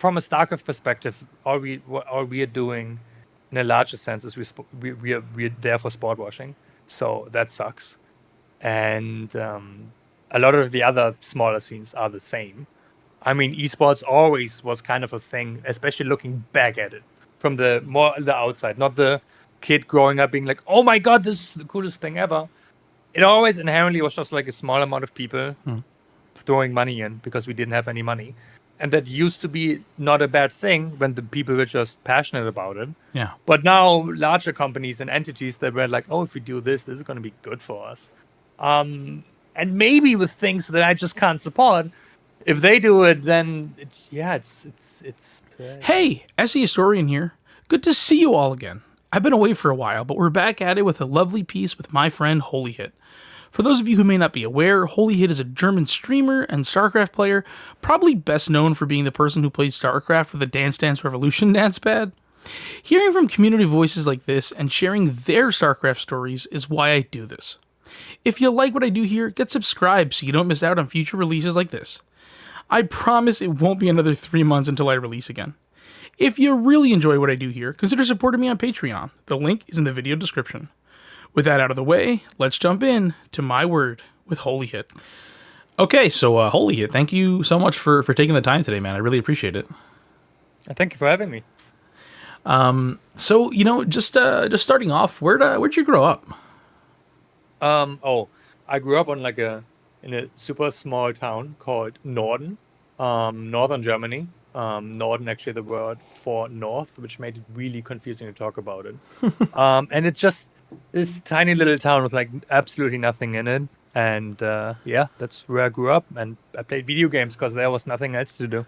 from a StarCraft perspective, all we are doing, in a larger sense, is we're there for sport washing. So that sucks. And a lot of the other smaller scenes are the same. I mean, esports always was kind of a thing, especially looking back at it from the outside, not the kid growing up being like, "Oh my god, this is the coolest thing ever." It always inherently was just like a small amount of people throwing money in because we didn't have any money. And that used to be not a bad thing when the people were just passionate about it. Yeah. But now larger companies and entities that were like, oh, if we do this is going to be good for us. And maybe with things that I just can't support, if they do it, then it's. Hey, SE Historian here. Good to see you all again. I've been away for a while, but we're back at it with a lovely piece with my friend HolyHit. For those of you who may not be aware, HolyHit is a German streamer and StarCraft player, probably best known for being the person who played StarCraft with the Dance Dance Revolution dance pad. Hearing from community voices like this and sharing their StarCraft stories is why I do this. If you like what I do here, get subscribed so you don't miss out on future releases like this. I promise it won't be another 3 months until I release again. If you really enjoy what I do here, consider supporting me on Patreon. The link is in the video description. With that out of the way, let's jump in to my word with HolyHit. Okay, so HolyHit, thank you so much for taking the time today, man. I really appreciate it. Thank you for having me. So just starting off, where'd you grow up? I grew up in a super small town called Norden, northern Germany. Norden, actually, the word for north, which made it really confusing to talk about it. And it's just this tiny little town with like absolutely nothing in it. And that's where I grew up. And I played video games because there was nothing else to do.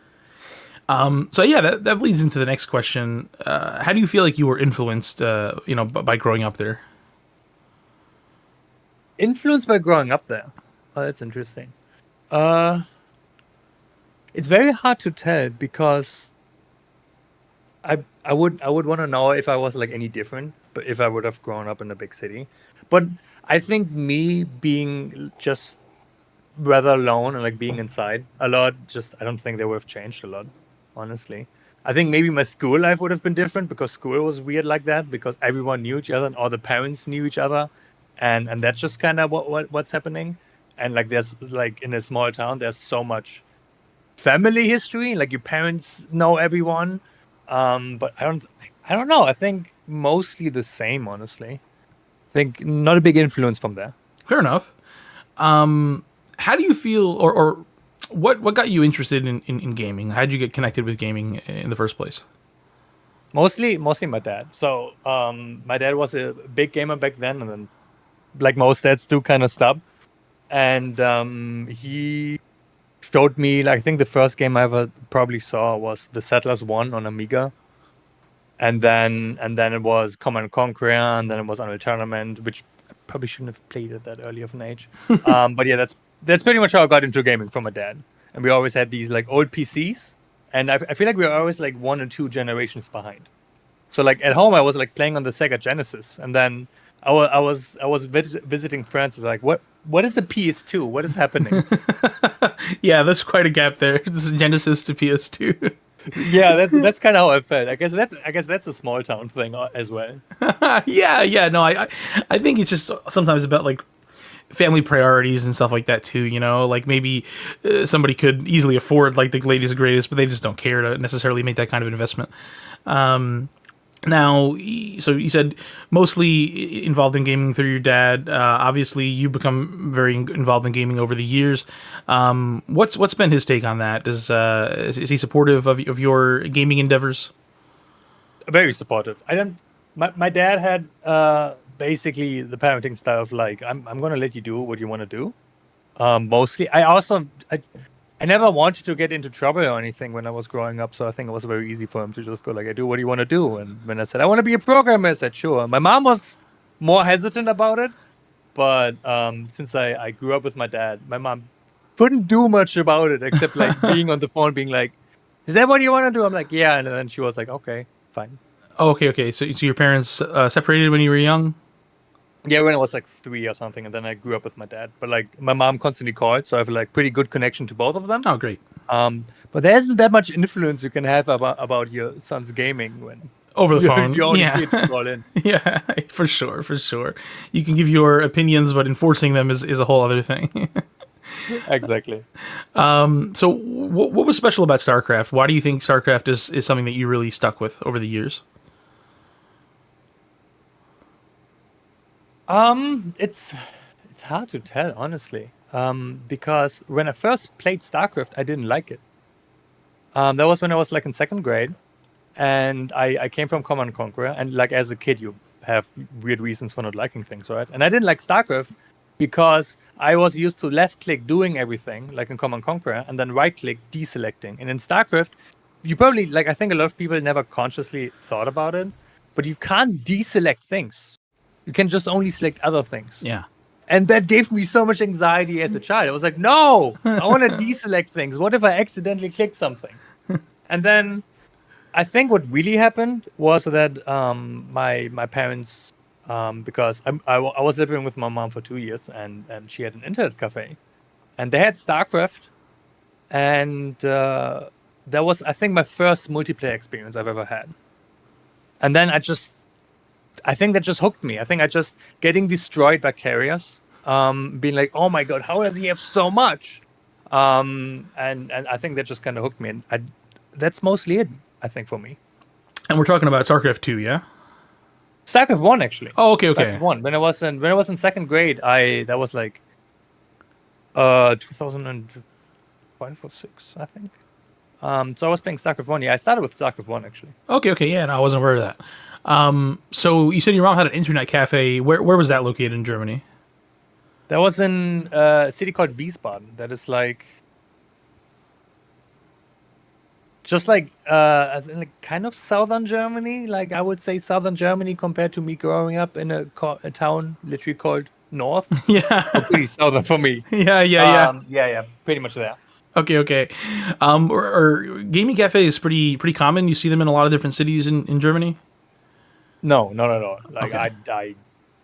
So yeah, that leads into the next question. How do you feel like you were influenced, by growing up there? Influenced by growing up there. Oh, that's interesting. It's very hard to tell because I would want to know if I was like any different, but if I would have grown up in a big city. But I think me being just rather alone and like being inside a lot, I don't think they would have changed a lot, honestly. I think maybe my school life would have been different because school was weird like that because everyone knew each other and all the parents knew each other, and that's just kind of what's happening. And like there's like in a small town, there's so much family history, like your parents know everyone, but I don't know. I think mostly the same, honestly. I think not a big influence from there. Fair enough. How do you feel, or what got you interested in gaming? How did you get connected with gaming in the first place? Mostly my dad. So my dad was a big gamer back then, and then like most dads do, kind of stopped. And he showed me, like, I think the first game I ever probably saw was The Settlers 1 on Amiga. And then it was Command and Conquer, and then it was Unreal Tournament, which I probably shouldn't have played at that early of an age. But yeah, that's pretty much how I got into gaming, from my dad. And we always had these like old PCs, and I feel like we were always like 1 or 2 generations behind. So like at home I was like playing on the Sega Genesis, and then I was visiting friends. Like, what is a PS2? What is happening? Yeah, that's quite a gap there. This is Genesis to PS2. Yeah, that's kind of how I felt. I guess that's a small town thing as well. Yeah. No, I think it's just sometimes about like family priorities and stuff like that too. Like maybe somebody could easily afford like the latest and greatest, but they just don't care to necessarily make that kind of investment. Now, so you said mostly involved in gaming through your dad. Obviously, you've become very involved in gaming over the years. What's been his take on that? Is he supportive of your gaming endeavors? Very supportive. My dad had basically the parenting style of like, I'm gonna let you do what you want to do. Mostly, I never wanted to get into trouble or anything when I was growing up, so I think it was very easy for him to just go like, I do what you want to do. And when I said I want to be a programmer, I said sure. My mom was more hesitant about it, but since I grew up with my dad, my mom couldn't do much about it except like being on the phone, being like, "Is that what you want to do?" I'm like, "Yeah," and then she was like, "Okay, fine." Oh, okay. So your parents separated when you were young? Yeah, when I was like 3 or something, and then I grew up with my dad. But like my mom constantly called, so I have like pretty good connection to both of them. Oh, great. But But there isn't that much influence you can have about your son's gaming when Over the you're phone. only Yeah. kid to call in. Yeah, for sure, for sure. You can give your opinions, but enforcing them is a whole other thing. Exactly. So, what was special about StarCraft? Why do you think StarCraft is something that you really stuck with over the years? It's hard to tell, honestly. Because when I first played StarCraft, I didn't like it. That was when I was like in second grade, and I came from Command and Conquer, and like as a kid, you have weird reasons for not liking things, right? And I didn't like StarCraft because I was used to left click doing everything, like in Command and Conquer, and then right click deselecting. And in StarCraft, you probably like I think a lot of people never consciously thought about it, but you can't deselect things. You can just only select other things. Yeah. And that gave me so much anxiety as a child. I was like, no, I want to deselect things. What if I accidentally click something? And then I think what really happened was that my parents, because I was living with my mom for 2 years, and she had an internet cafe, and they had StarCraft, and that was I think my first multiplayer experience I've ever had. And then I think that just hooked me. I think I just getting destroyed by carriers, being like, oh my god, how does he have so much? And I think that just kind of hooked me, and that's mostly it. I think for me. And we're talking about StarCraft 2, yeah? StarCraft 1 actually. Oh, okay, okay. StarCraft 1. When I was in second grade, that was like 2005 or 6, I think. So I was playing StarCraft 1. Yeah, I started with StarCraft 1 actually. Okay, okay, yeah, no, I wasn't aware of that. So you said your mom had an internet cafe. Where was that located in Germany? That was in a city called Wiesbaden. That is like just like I think, like kind of southern Germany. Like I would say southern Germany compared to me growing up in a town literally called North. Yeah, So pretty southern for me. yeah. Yeah, pretty much there. Okay, okay. Or gaming cafes pretty common. You see them in a lot of different cities in Germany. No, not at all. Like Okay.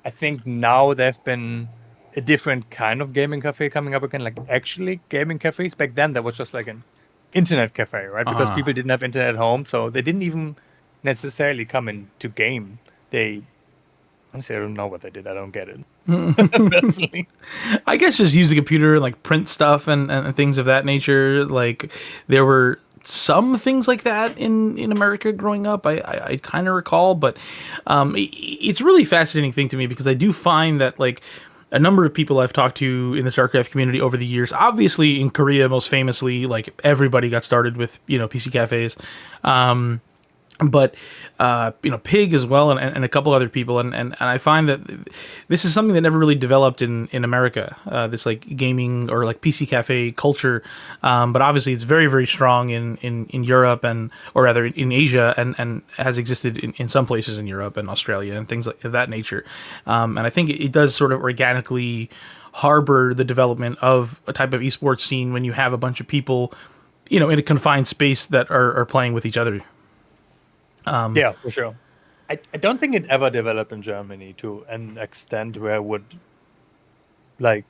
I think now there's been a different kind of gaming cafe coming up again. Like actually gaming cafes back then there was just like an internet cafe, right? Because people didn't have internet at home, so they didn't even necessarily come in to game. They honestly I don't know what they did. I don't get it. Personally. I guess just use a computer and like print stuff and things of that nature. Like there were some things like that in America growing up. I kind of recall, but it's a really fascinating thing to me because I do find that like a number of people I've talked to in the StarCraft community over the years, obviously in Korea most famously, like everybody got started with PC cafes. But Pig as well, and a couple other people, and I find that this is something that never really developed in America. This like gaming or like PC cafe culture, but obviously it's very very strong in Europe or rather in Asia, and has existed in some places in Europe and Australia and things like of that nature. And I think it does sort of organically harbor the development of a type of esports scene when you have a bunch of people, in a confined space that are playing with each other. Yeah, for sure. I don't think it ever developed in Germany to an extent where it would, like,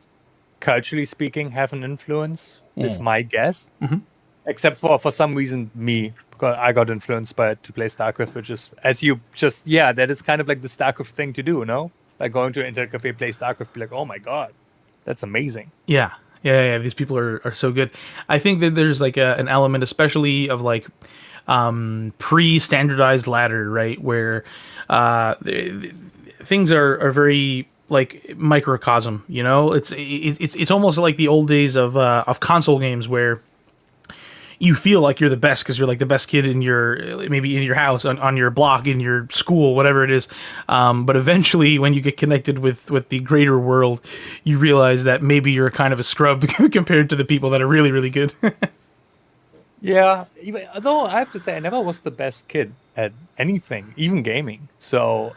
culturally speaking, have an influence, is my guess. Except for some reason, because I got influenced to play StarCraft, which is, that is kind of like the StarCraft thing to do, no? Like going to an internet cafe, play StarCraft, be like, oh my god, that's amazing. Yeah. These people are so good. I think that there's like an element, especially of like pre-standardized ladder, right, where things are very like microcosm. It's almost like the old days of console games where you feel like you're the best because you're like the best kid in your house, on your block, in your school, whatever it is. But eventually, when you get connected with the greater world, you realize that maybe you're kind of a scrub compared to the people that are really, really good. Yeah, though I have to say, I never was the best kid at anything, even gaming. So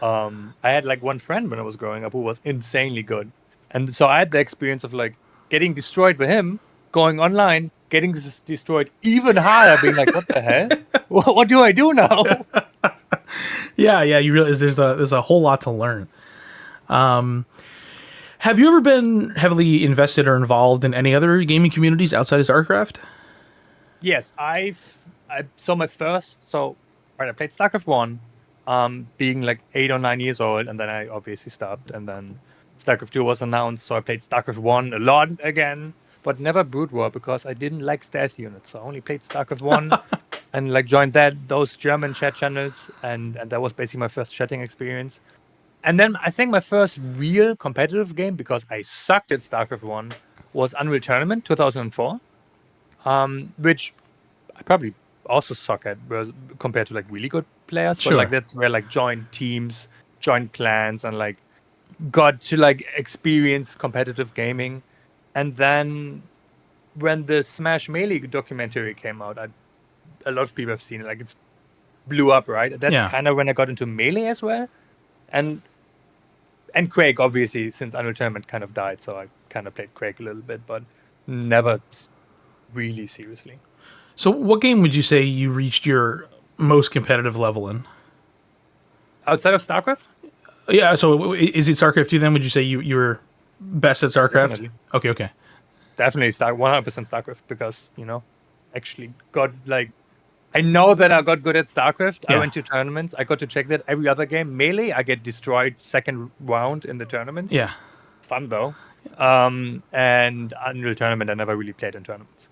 I had like one friend when I was growing up who was insanely good. And so I had the experience of like getting destroyed by him, going online, getting destroyed even harder, being like, what the hell? What do I do now? Yeah, you realize there's a whole lot to learn. Have you ever been heavily invested or involved in any other gaming communities outside of StarCraft? Yes, so my first right, I played StarCraft 1, being like 8 or 9 years old, and then I obviously stopped, and then StarCraft 2 was announced, so I played StarCraft 1 a lot again, but never Brood War because I didn't like stealth units. So I only played StarCraft 1 and like joined those German chat channels, and that was basically my first chatting experience. And then I think my first real competitive game, because I sucked at StarCraft 1, was Unreal Tournament 2004, which I probably also suck at compared to like really good players, but like Sure. that's where like joined teams, joined clans, and like got to like experience competitive gaming. And then when the Smash Melee documentary came out, a lot of people have seen it. Like it's blew up, right? That's Yeah. kind of when I got into Melee as well, and Quake obviously since Unreal Tournament kind of died, so I kind of played Quake a little bit, but never really seriously. So, what game would you say you reached your most competitive level in? Outside of StarCraft, Yeah. So, is it StarCraft 2 then? Would you say you were best at StarCraft? definitely. Okay. Okay. Definitely 100% StarCraft because, actually got like, I know that I got good at StarCraft. I Yeah. went to tournaments. I got to check that every other game. Melee, I get destroyed second round in the tournaments. Yeah. It's fun though. And Unreal Tournament, I never really played in tournaments.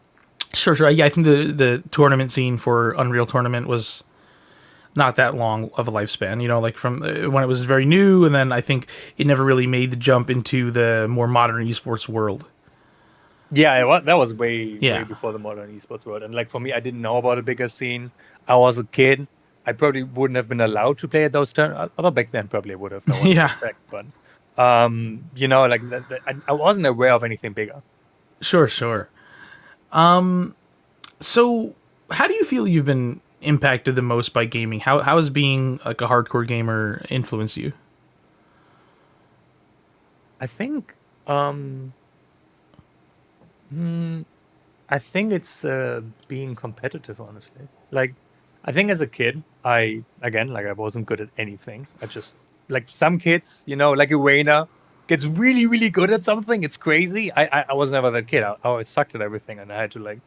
Sure. Sure. Yeah. I think the tournament scene for Unreal Tournament was not that long of a lifespan. You know, like from when it was very new, and then I think it never really made the jump into the more modern esports world. Yeah, that was way Yeah. before the modern esports world. And like for me, I didn't know about a bigger scene. I was a kid. I probably wouldn't have been allowed to play at those tournaments. Although back then, probably would have. No one Yeah. respect, but like I wasn't aware of anything bigger. Sure. Sure. So, how do you feel you've been impacted the most by gaming? How has being like a hardcore gamer influenced you? I think, hmm, I think it's being competitive, honestly. Like, I think as a kid, I wasn't good at anything. I just like some kids, like Irena gets really, really good at something. It's crazy. I was never that kid. I always sucked at everything, and I had to like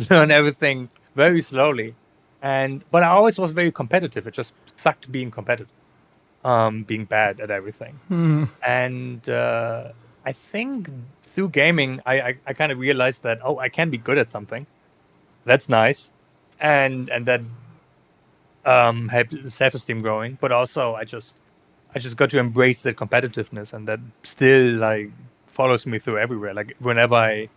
learn everything very slowly. But I always was very competitive. It just sucked being competitive, being bad at everything. And I think through gaming, I kind of realized that I can be good at something. That's nice, and that helped self-esteem growing. But also, I just got to embrace the competitiveness, and that still like follows me through everywhere. Like whenever I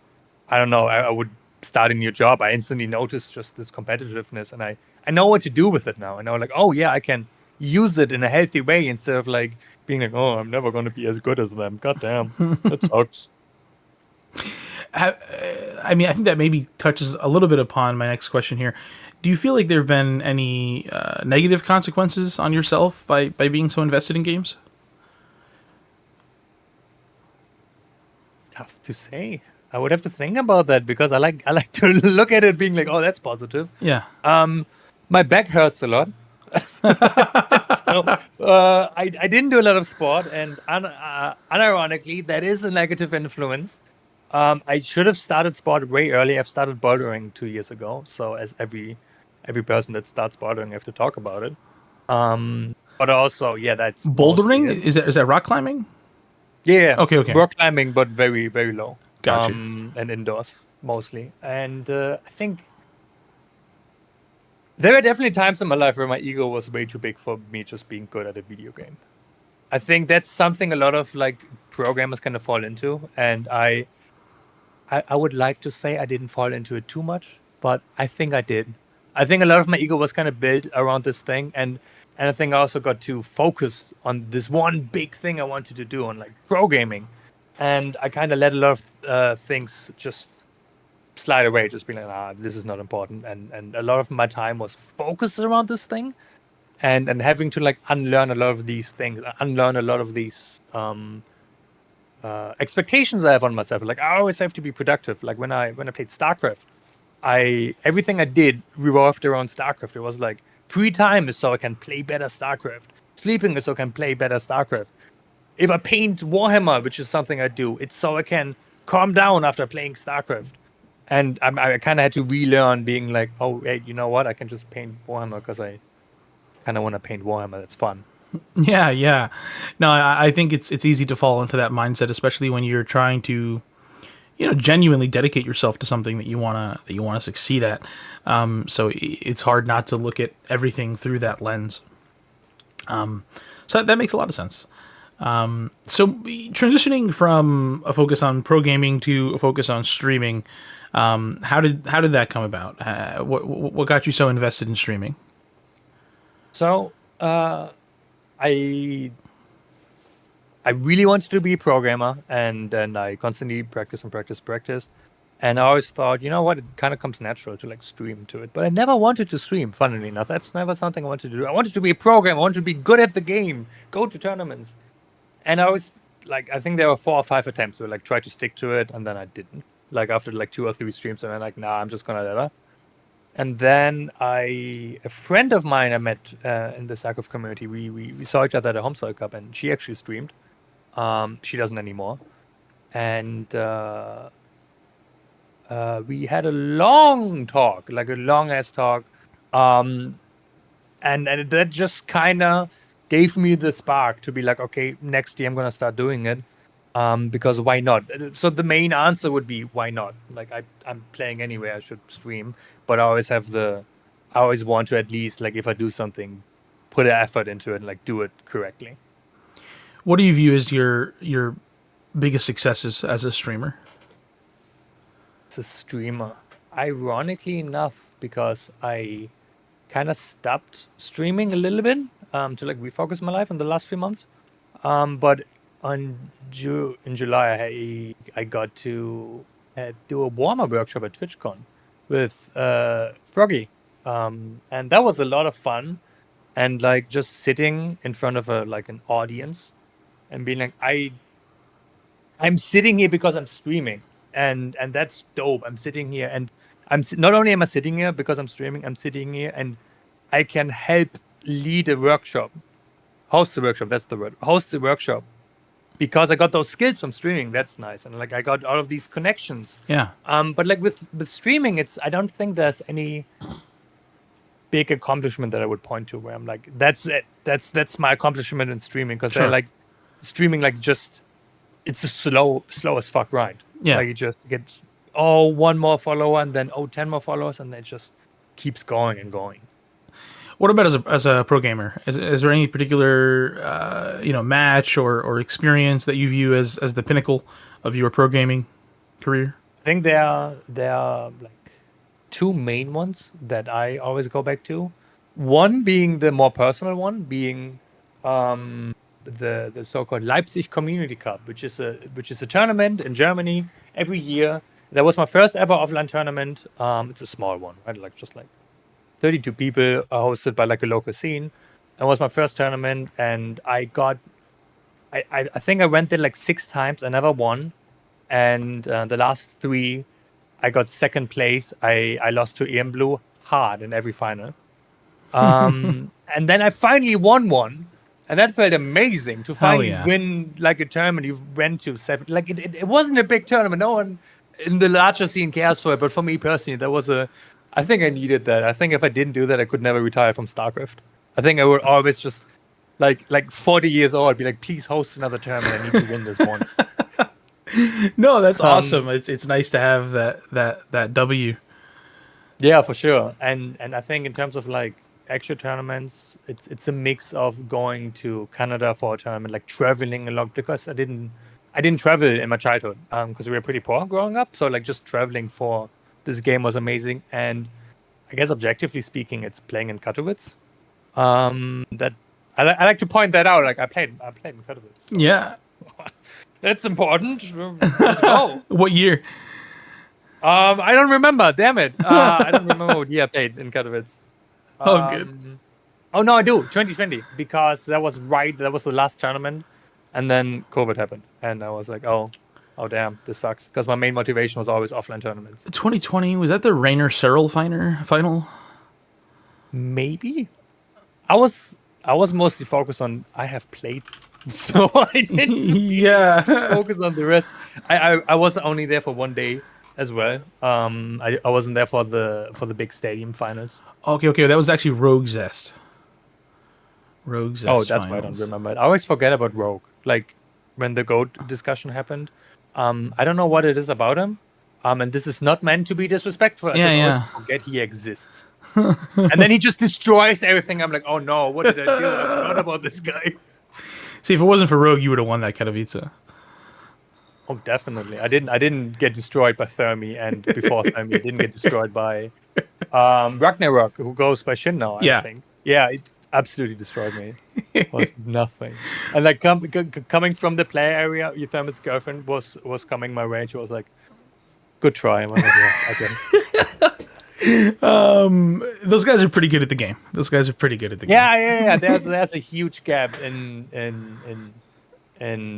don't know, I would start a new job, I instantly notice just this competitiveness, and I know what to do with it now. I know like, oh yeah, I can use it in a healthy way instead of like being like, oh, I'm never going to be as good as them. God damn, that sucks. I mean, I think that maybe touches a little bit upon my next question here. Do you feel like there have been any negative consequences on yourself by being so invested in games? Tough to say. I would have to think about that because I like to look at it being like, oh, that's positive. Yeah. My back hurts a lot. So I didn't do a lot of sport, and unironically, that is a negative influence. I should have started sport way early. I've started bouldering 2 years ago. So as every person that starts bouldering, I have to talk about it. But also, yeah, that's mostly Bouldering, it. is that rock climbing? Yeah, Okay. Okay. rock climbing, but very very low. Gotcha. And indoors mostly. And I think there are definitely times in my life where my ego was way too big for me just being good at a video game. I think that's something a lot of like programmers kind of fall into, and I would like to say I didn't fall into it too much, but I think I did. I think a lot of my ego was kind of built around this thing, and I think I also got to focus on this one big thing I wanted to do on like pro gaming, and I kind of let a lot of things just slide away, just being like, this is not important, and a lot of my time was focused around this thing, and having to like unlearn a lot of these things, unlearn a lot of these expectations I have on myself. Like I always have to be productive. Like when I played StarCraft, everything I did revolved around StarCraft. It was like free time is so I can play better StarCraft. Sleeping is so I can play better StarCraft. If I paint Warhammer, which is something I do, it's so I can calm down after playing StarCraft. And I kind of had to relearn being like, oh, hey, you know what? I can just paint Warhammer because I kind of want to paint Warhammer. That's fun. Yeah, yeah. No, I think it's easy to fall into that mindset, especially when you're trying to, genuinely dedicate yourself to something that you wanna succeed at. So it's hard not to look at everything through that lens. So that makes a lot of sense. So transitioning from a focus on pro gaming to a focus on streaming, how did that come about? What got you so invested in streaming? So I I really wanted to be a programmer, and then I constantly practiced. And I always thought, you know what, it kind of comes natural to like stream to it. But I never wanted to stream, funnily enough. That's never something I wanted to do. I wanted to be a programmer. I wanted to be good at the game, go to tournaments. And I was like, I think there were 4 or 5 attempts to like try to stick to it, and then I didn't. Like after like 2 or 3 streams, and I'm like, nah, I'm just gonna let her. And then a friend of mine I met in the StarCraft community, we saw each other at a home Homestar Cup, and she actually streamed. She doesn't anymore. And we had a long talk, like a long ass talk. Um, and that just kind of gave me the spark to be like, okay, next year I'm gonna start doing it. Because why not? So the main answer would be why not? Like I'm playing anyway, I should stream. But I always want to at least like if I do something, put an effort into it and like do it correctly. What do you view as your biggest successes as a streamer? As a streamer, ironically enough, because I kind of stopped streaming a little bit to like refocus my life in the last few months. But in July, I got to do a warm-up workshop at TwitchCon with Froggy, and that was a lot of fun. And like just sitting in front of a like an audience and being like, I'm sitting here because I'm streaming, and that's dope. I'm sitting here, and not only am I sitting here because I'm streaming, I'm sitting here, and I can help lead a workshop, host the workshop. That's the word, host the workshop, because I got those skills from streaming. That's nice, and like I got all of these connections. Yeah. But like with streaming, I don't think there's any big accomplishment that I would point to where I'm like, that's it. That's my accomplishment in streaming, because Sure. they're like streaming like just it's a slow as fuck ride. Yeah. Like you just get one more follower, and then 10 more followers, and then it just keeps going and going. What about as a pro gamer? Is there any particular match or experience that you view as the pinnacle of your pro gaming career? I think there are like two main ones that I always go back to. One being the more personal one, being the so-called Leipzig Community Cup, which is a tournament in Germany every year. That was my first ever offline tournament. It's a small one, right? Like just like 32 people, hosted by like a local scene. That was my first tournament, and I think I went there like 6 times. I never won, and the last three, I got second place. I lost to Ian Blue hard in every final. And then I finally won one, and that felt amazing to Hell finally yeah. win like a tournament you went to seven. Like it wasn't a big tournament. No one in the larger scene cares for it, but for me personally, that was I think I needed that. I think if I didn't do that, I could never retire from StarCraft. I think I would always just like 40 years old be like, please host another tournament. I need to win this once. No, that's Um, awesome. It's nice to have that W. Yeah, for sure. And I think in terms of like actual tournaments, it's a mix of going to Canada for a tournament, like traveling a lot, because I didn't travel in my childhood because we were pretty poor growing up. So like just traveling for this game was amazing. And I guess objectively speaking, it's playing in Katowice. That I like to point that out. Like I played in Katowice. So Yeah. that's important. Let's go. What year? I don't remember. Damn it. I don't remember what year I played in Katowice. Oh, good. Oh no, I do. 2020, because that was the last tournament, and then COVID happened, and I was like, oh damn, this sucks. Because my main motivation was always offline tournaments. 2020, was that the Rainer Searle final? Maybe I was mostly focused on I have played, so I didn't Yeah. focus on the rest. I was only there for one day, as well. I wasn't there for the big stadium finals. Okay, that was actually Rogue Zest. Rogue Oh, Zest that's why I don't finals. remember it. I always forget about Rogue. Like when the GOAT discussion happened. I don't know what it is about him. And this is not meant to be disrespectful. I Yeah, just always yeah. forget he exists. And then he just destroys everything. I'm like, oh no, what did I do? I forgot about this guy. See, if it wasn't for Rogue, you would have won that Katowice. Oh, definitely. I didn't get destroyed by Thermi, and before Thermi, I didn't get destroyed by Ragnarok, who goes by Shin now, I Yeah. think. Yeah, it absolutely destroyed me. Was nothing. And like coming from the play area, Thermit's girlfriend was coming my way, and she was like, "Good try." I'm like, yeah, I guess. Those guys are pretty good at the game. Those guys are pretty good at the game. Yeah. There's a huge gap in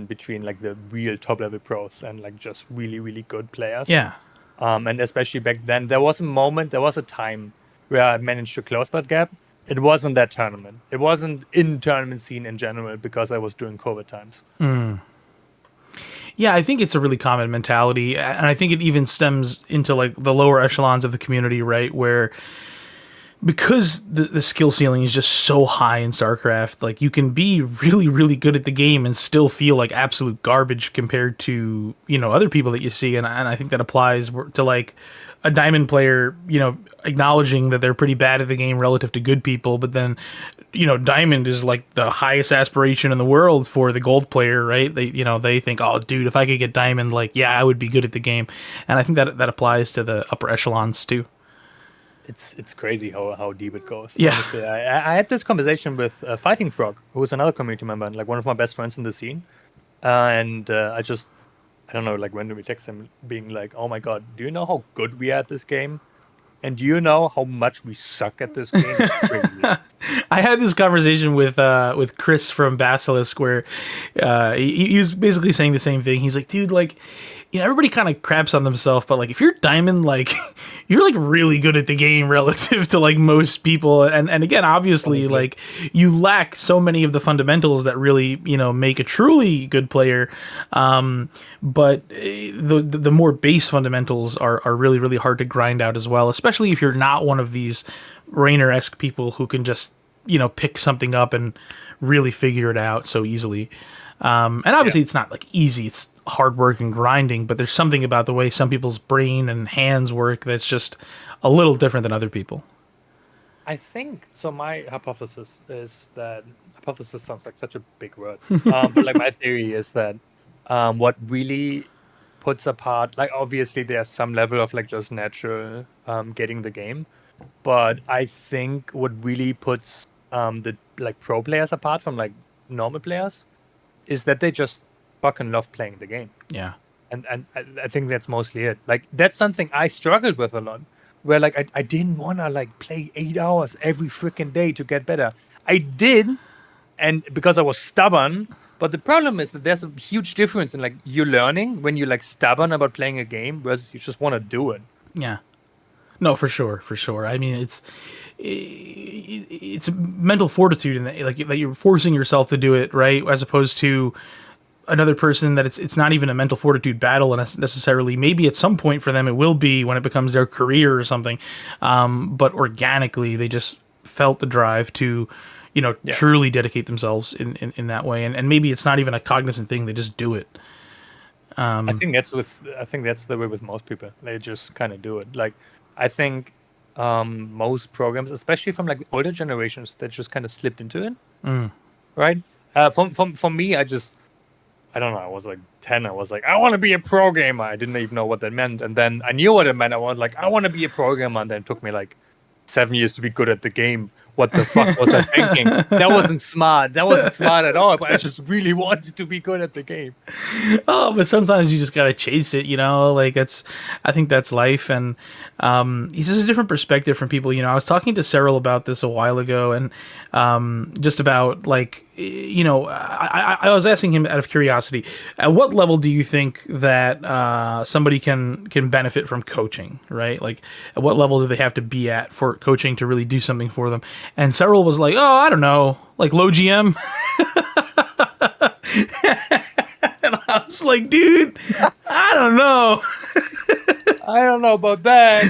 between like the real top level pros and like just really really good players. Yeah. And especially back then, there was a time where I managed to close that gap. It wasn't that tournament. It wasn't in tournament scene in general because I was doing COVID times. Yeah, I think it's a really common mentality, and I think it even stems into like the lower echelons of the community, right? Where because the skill ceiling is just so high in StarCraft, like you can be really, really good at the game and still feel like absolute garbage compared to, other people that you see. And I think that applies to like a diamond player, acknowledging that they're pretty bad at the game relative to good people. But then, diamond is like the highest aspiration in the world for the gold player, right? They think, oh, dude, if I could get diamond, like, yeah, I would be good at the game. And I think that applies to the upper echelons too. It's crazy how deep it goes. Yeah. Honestly, I had this conversation with Fighting Frog, who's another community member and like one of my best friends in the scene. And I don't know, like randomly text him being like, "Oh my god, do you know how good we are at this game? And do you know how much we suck at this game?" It's crazy. I had this conversation with Chris from Basilisk where he was basically saying the same thing. He's like, dude, like, everybody kind of craps on themselves, but like if you're diamond, like you're like really good at the game relative to like most people. And again, obviously, Honestly. like you lack so many of the fundamentals that really make a truly good player. But the more base fundamentals are really really hard to grind out as well, especially if you're not one of these Rainer-esque people who can just pick something up and really figure it out so easily. And obviously it's not like easy, it's hard work and grinding, but there's something about the way some people's brain and hands work that's just a little different than other people. I think so. My hypothesis is that hypothesis sounds like such a big word, but like my theory is that what really puts apart, like obviously there's some level of like just natural getting the game, but I think what really puts the like pro players apart from like normal players is that they just fucking love playing the game. Yeah. And I think that's mostly it. Like that's something I struggled with a lot. Where like I didn't wanna like play 8 hours every freaking day to get better. I did, and because I was stubborn. But the problem is that there's a huge difference in like you learning when you're like stubborn about playing a game versus you just want to do it. Yeah. No, for sure. I mean, it's mental fortitude, and like that you're forcing yourself to do it, right? As opposed to another person that it's not even a mental fortitude battle necessarily. Maybe at some point for them it will be when it becomes their career or something. But organically, they just felt the drive to, truly dedicate themselves in that way. And maybe it's not even a cognizant thing; they just do it. I think that's the way with most people. They just kind of do it. Like I think most programs, especially from like older generations, that just kind of slipped into it. Right? For me, I don't know. I was like 10. I was like, I want to be a pro gamer. I didn't even know what that meant. And then I knew what it meant. I was like, I want to be a programmer. And then it took me like 7 years to be good at the game. What the fuck was I thinking? That wasn't smart. That wasn't smart at all. But I just really wanted to be good at the game. Oh, but sometimes you just gotta chase it, Like I think that's life, and it's just a different perspective from people. I was talking to Cyril about this a while ago, and just about like, I was asking him out of curiosity, at what level do you think that somebody can benefit from coaching, right? Like, at what level do they have to be at for coaching to really do something for them? And Cyril was like, oh, I don't know, like low GM. And I was like, dude, I don't know. I don't know about that.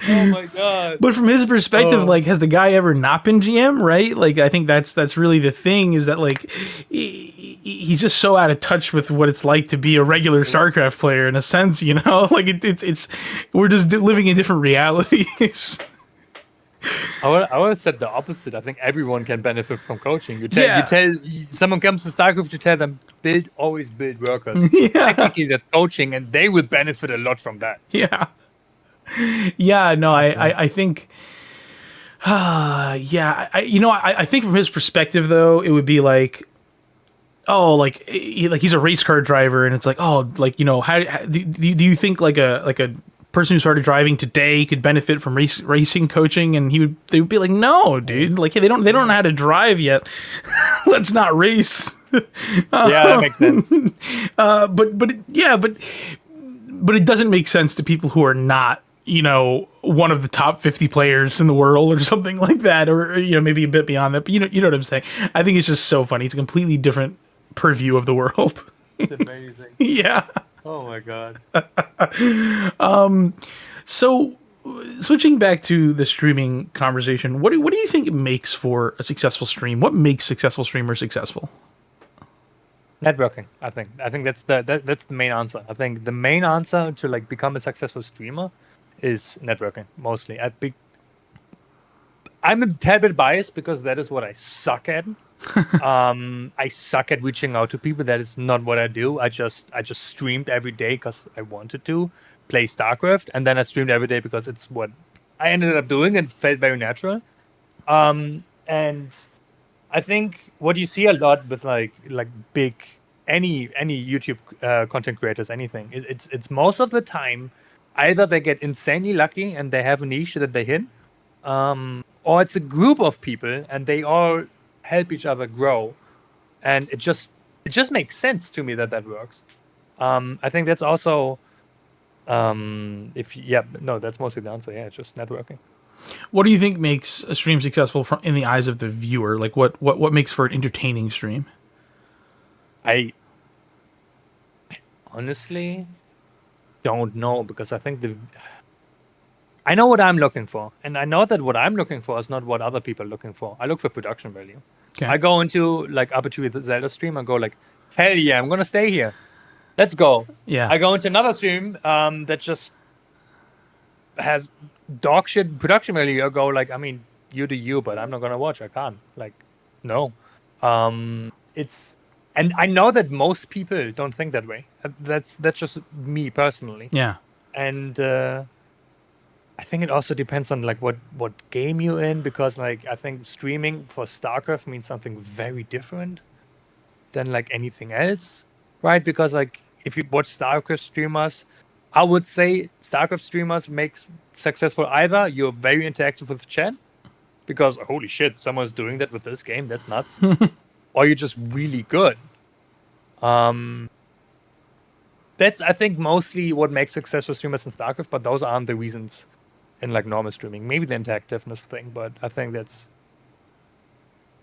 Oh my god. But from his perspective, Oh, like, has the guy ever not been GM? Right? Like, I think that's really the thing, is that like he's just so out of touch with what it's like to be a regular StarCraft player in a sense. Like it's we're just living in different realities. I would have said the opposite. I think everyone can benefit from coaching. Yeah. Someone comes to StarCraft, you tell them always build workers. Yeah. Technically, that's coaching, and they will benefit a lot from that. Yeah. Yeah. No, I think. Yeah, I think from his perspective though, it would be like, oh, like he's a race car driver, and it's like, oh, like how do you think like a person who started driving today could benefit from racing coaching? And they would be like, no, dude, like, hey, they don't know how to drive yet. Let's not race. Yeah, that makes sense. But it doesn't make sense to people who are not, one of the top 50 players in the world or something like that, or maybe a bit beyond that. But you know what I'm saying. I think it's just so funny. It's a completely different purview of the world. It's amazing. Yeah. Oh my god. So, switching back to the streaming conversation, what do you think makes for a successful stream? What makes successful streamers successful? Networking. I think that's the main answer. I think the main answer to like become a successful streamer is networking mostly. I'm a tad bit biased because that is what I suck at. I suck at reaching out to people. That is not what I do. I just streamed every day because I wanted to play StarCraft, and then I streamed every day because it's what I ended up doing and felt very natural. And I think what you see a lot with like big any YouTube content creators, anything, it's most of the time either they get insanely lucky and they have a niche that they hit, or it's a group of people and they all help each other grow, and it just makes sense to me that works. I think that's also that's mostly the answer. Yeah, it's just networking. What do you think makes a stream successful in the eyes of the viewer? Like, what makes for an entertaining stream? I honestly don't know, because I think I know what I'm looking for, and I know that what I'm looking for is not what other people are looking for. I look for production value. Okay. I go into like Aperture with Zelda stream and go like, hell yeah, I'm gonna stay here. Let's go. Yeah. I go into another stream that just has dog shit production value. I go like, I mean, you do you, but I'm not gonna watch. I can't. Like, no. And I know that most people don't think that way. That's just me personally. Yeah. And I think it also depends on like what game you're in, because like I think streaming for StarCraft means something very different than like anything else, right? Because like if you watch StarCraft streamers, I would say StarCraft streamers makes successful either you're very interactive with chat, because holy shit, someone's doing that with this game, that's nuts, or you're just really good. That's I think mostly what makes successful streamers in StarCraft, but those aren't the reasons in like normal streaming. Maybe the interactiveness thing, but I think that's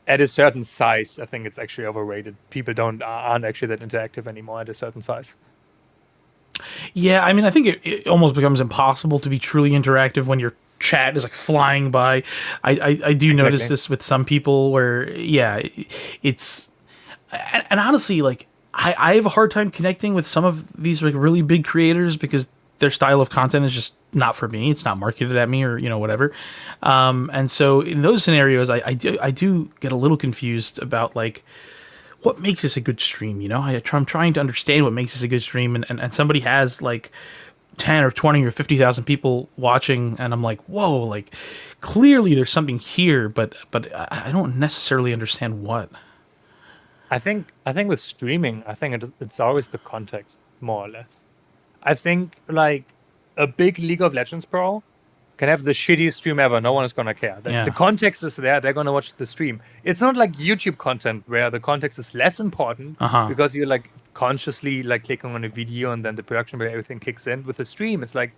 at a certain size, I think it's actually overrated. People aren't actually that interactive anymore at a certain size. Yeah, I mean, I think it almost becomes impossible to be truly interactive when your chat is like flying by. I do notice this with some people where, yeah, it's, and honestly, like I have a hard time connecting with some of these like really big creators because their style of content is just not for me. It's not marketed at me, or whatever. And so in those scenarios, I do get a little confused about like what makes this a good stream. I'm trying to understand what makes this a good stream, and somebody has like 10 or 20 or 50,000 people watching, and I'm like, whoa, like clearly there's something here, but I don't necessarily understand what. I think with streaming, I think it's always the context, more or less. I think like a big League of Legends pro can have the shittiest stream ever. No one is gonna care. The context is there. They're gonna watch the stream. It's not like YouTube content where the context is less important because you're like consciously like clicking on a video and then the production where everything kicks in. With the stream, it's like,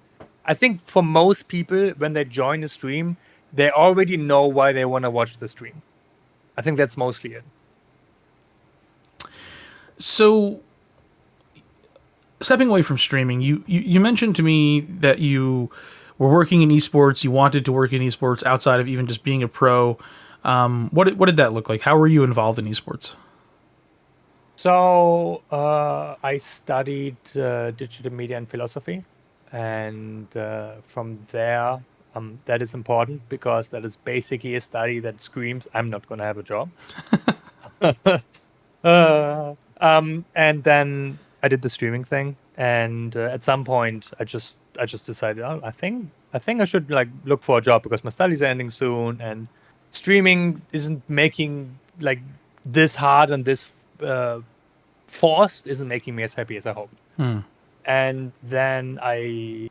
I think for most people when they join a stream, they already know why they want to watch the stream. I think that's mostly it. So stepping away from streaming, you mentioned to me that you were working in esports. You wanted to work in esports outside of even just being a pro. What did that look like? How were you involved in esports? So I studied digital media and philosophy, and from there, that is important because that is basically a study that screams, "I'm not going to have a job." And then I did the streaming thing, and at some point, I just decided, oh, I think I should like look for a job because my studies are ending soon, and streaming isn't making like this hard and this forced isn't making me as happy as I hoped. And then I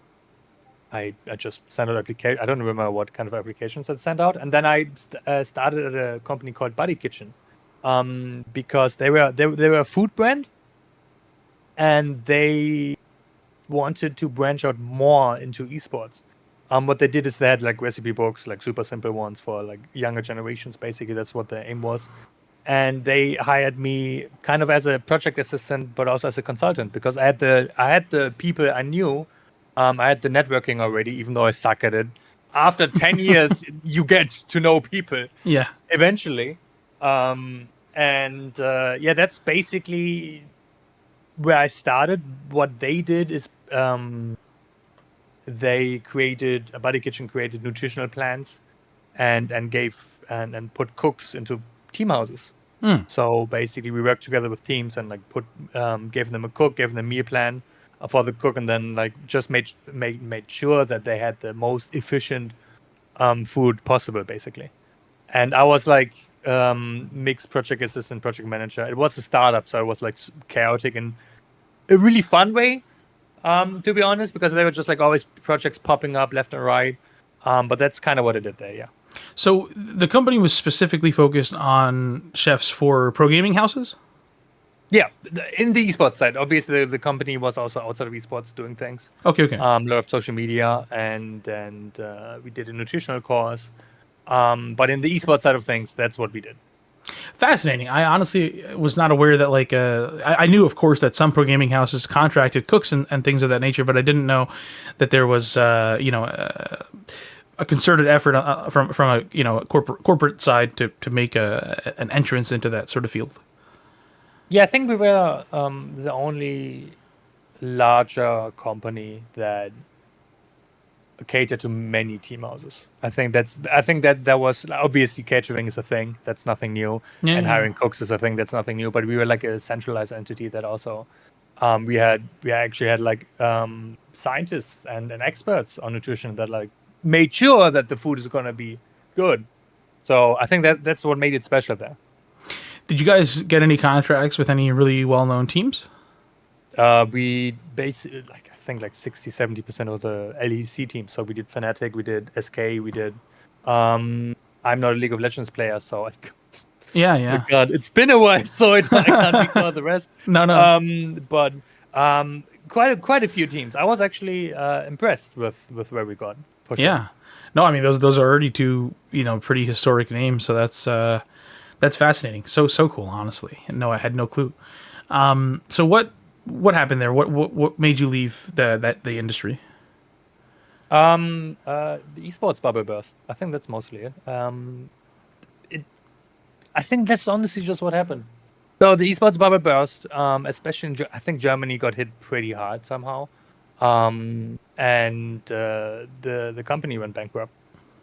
just sent out application. I don't remember what kind of applications I sent out, and then I started at a company called Buddy Kitchen, because they were a food brand, and they wanted to branch out more into esports. What they did is they had like recipe books, like super simple ones for like younger generations. Basically, that's what their aim was. And they hired me kind of as a project assistant, but also as a consultant because I had the people I knew. I had the networking already, even though I suck at it. After 10 years, you get to know people Yeah. eventually. And yeah, that's basically where I started. What they did is Buddy Kitchen created nutritional plans and gave and put cooks into team houses. So basically, we worked together with teams and like gave them a cook, gave them a meal plan for the cook, and then like just made sure that they had the most efficient food possible, basically. And I was like mixed project assistant, project manager. It was a startup, so it was like chaotic in a really fun way, to be honest, because there were just like always projects popping up left and right. But that's kind of what I did there, yeah. So the company was specifically focused on chefs for pro gaming houses. Yeah, in the esports side, obviously the company was also outside of esports doing things. Okay, okay. A lot of social media, and we did a nutritional course. But in the esports side of things, that's what we did. Fascinating. I honestly was not aware that like I knew of course that some pro gaming houses contracted cooks and things of that nature, but I didn't know that there was a concerted effort from a a corporate side to make an entrance into that sort of field. Yeah, I think we were the only larger company that catered to many team houses. I think that was obviously catering is a thing that's nothing new, Yeah, and yeah, yeah. hiring cooks is a thing that's nothing new. But we were like a centralized entity that also we actually had like scientists and experts on nutrition that like made sure that the food is gonna be good. So I think that's what made it special there. Did you guys get any contracts with any really well known teams? We basically like I think like 60-70% of the LEC teams. So we did Fnatic, we did SK, we did. I'm not a League of Legends player, so Yeah, I yeah. can't. It's been a while, so I can't recall the rest. No, no. But quite a few teams. I was actually impressed with where we got for sure. Yeah. No, I mean those are already two, pretty historic names, so that's fascinating. So cool, honestly. No, I had no clue. So what happened there? What made you leave the industry? The esports bubble burst. I think that's mostly it. I think that's honestly just what happened. So the esports bubble burst, especially I think Germany got hit pretty hard somehow, and the company went bankrupt.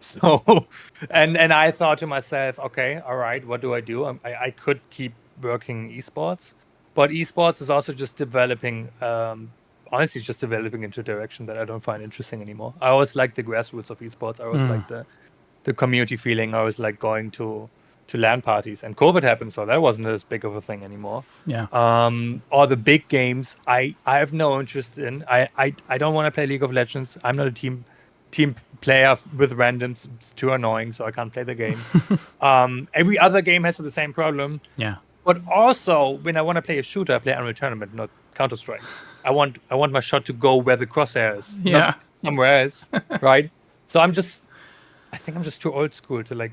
So, and I thought to myself, okay, all right, what do I do? I could keep working esports, but esports is also just developing, honestly, just developing into a direction that I don't find interesting anymore. I always like the grassroots of esports. I always like the community feeling. I always like going to LAN parties, and COVID happened, so that wasn't as big of a thing anymore. Yeah. Or the big games, I have no interest in. I don't want to play League of Legends. I'm not a team player with randoms. It's too annoying, so I can't play the game. Every other game has the same problem. Yeah. But also, when I want to play a shooter, I play Unreal Tournament, not Counter Strike. I want my shot to go where the crosshair is, Yeah. not somewhere else, right? So I think I'm just too old school to like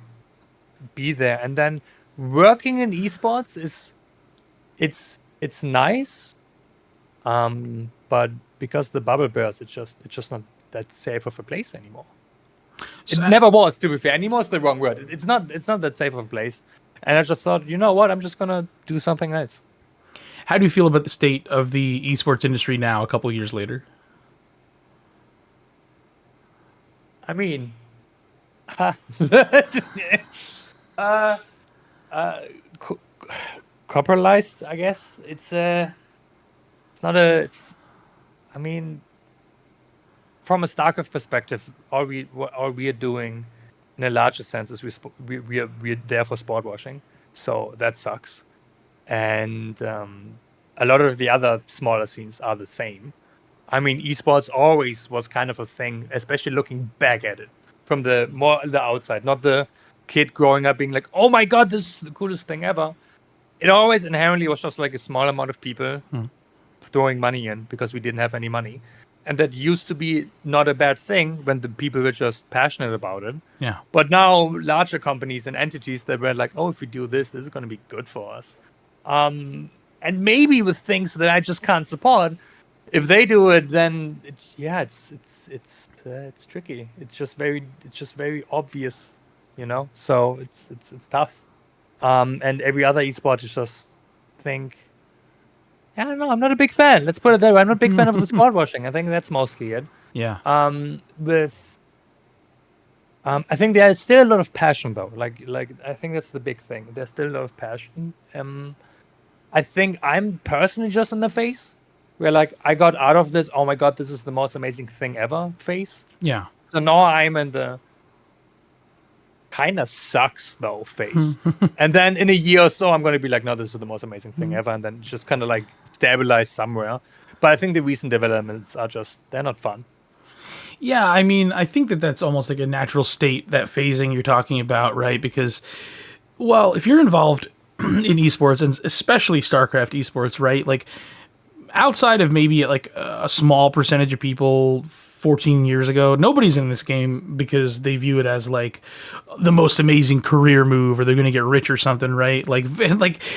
be there. And then working in esports it's nice. but because the bubble burst, it's just not that safe of a place anymore. It So, never was, to be fair. Anymore is the wrong word. It's not that safe of a place. And I just thought, you know what? I'm just gonna do something else. how do you feel about the state of the esports industry now, a couple years later? I mean, uh, co- corporalized, I guess. It's not a. It's. I mean, from a StarCraft perspective, all we are doing, in a larger sense, is we're there for sport washing. So that sucks. And a lot of the other smaller scenes are the same. I mean, esports always was kind of a thing, especially looking back at it from the outside, not the kid growing up being like, "Oh my god, this is the coolest thing ever." It always inherently was just like a small amount of people throwing money in because we didn't have any money, and that used to be not a bad thing when the people were just passionate about it. Yeah. But now larger companies and entities that were like, "Oh, if we do this, this is going to be good for us," and maybe with things that I just can't support. If they do it, then it's tricky. It's just very obvious, you know. So it's tough. And every other esport is just think, I don't know. I'm not a big fan. Let's put it that way. I'm not a big fan of the sport washing. I think that's mostly it. Yeah. With I think there's still a lot of passion though. Like I think that's the big thing. There's still a lot of passion. I think I'm personally just in the phase where like I got out of this, oh my god, this is the most amazing thing ever phase. Yeah. So now I'm in the kind of sucks though phase. And then in a year or so, I'm going to be like, no, this is the most amazing thing ever. And then just kind of like stabilize somewhere. But I think the recent developments are just, they're not fun. Yeah, I mean, I think that that's almost like a natural state, that phasing you're talking about, right? Because, well, if you're involved in esports, and especially StarCraft esports, right? Like, outside of maybe like a small percentage of people 14 years ago, nobody's in this game because they view it as like the most amazing career move, or they're going to get rich or something, right? Like,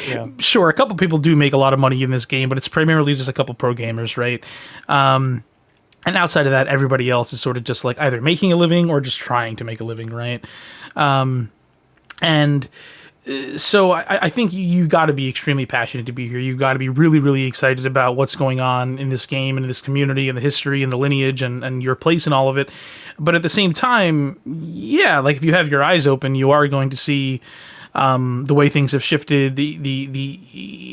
Yeah. Sure, a couple people do make a lot of money in this game, but it's primarily just a couple pro gamers, right? And outside of that, everybody else is sort of just like either making a living or just trying to make a living, right? And so I think you got to be extremely passionate to be here. You got to be really, really excited about what's going on in this game and in this community and the history and the lineage and your place in all of it. But at the same time, yeah, like if you have your eyes open, you are going to see the way things have shifted, the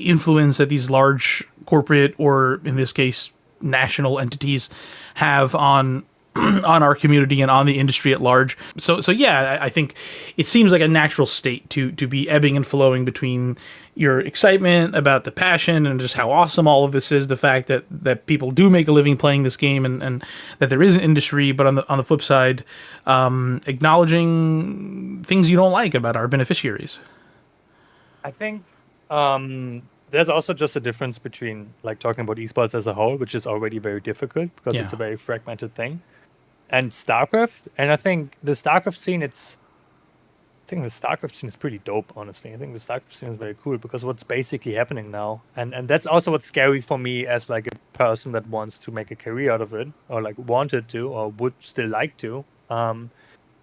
influence that these large corporate, or in this case, national entities have on our community and on the industry at large. So yeah, I think it seems like a natural state to be ebbing and flowing between your excitement about the passion and just how awesome all of this is, the fact that people do make a living playing this game, and that there is an industry, but on the flip side, acknowledging things you don't like about our beneficiaries. I think there's also just a difference between like talking about esports as a whole, which is already very difficult because it's a very fragmented thing, and StarCraft. And I think the StarCraft scene, I think the StarCraft scene is pretty dope, honestly. I think the StarCraft scene is very cool because what's basically happening now, and that's also what's scary for me as like a person that wants to make a career out of it, or like wanted to, or would still like to,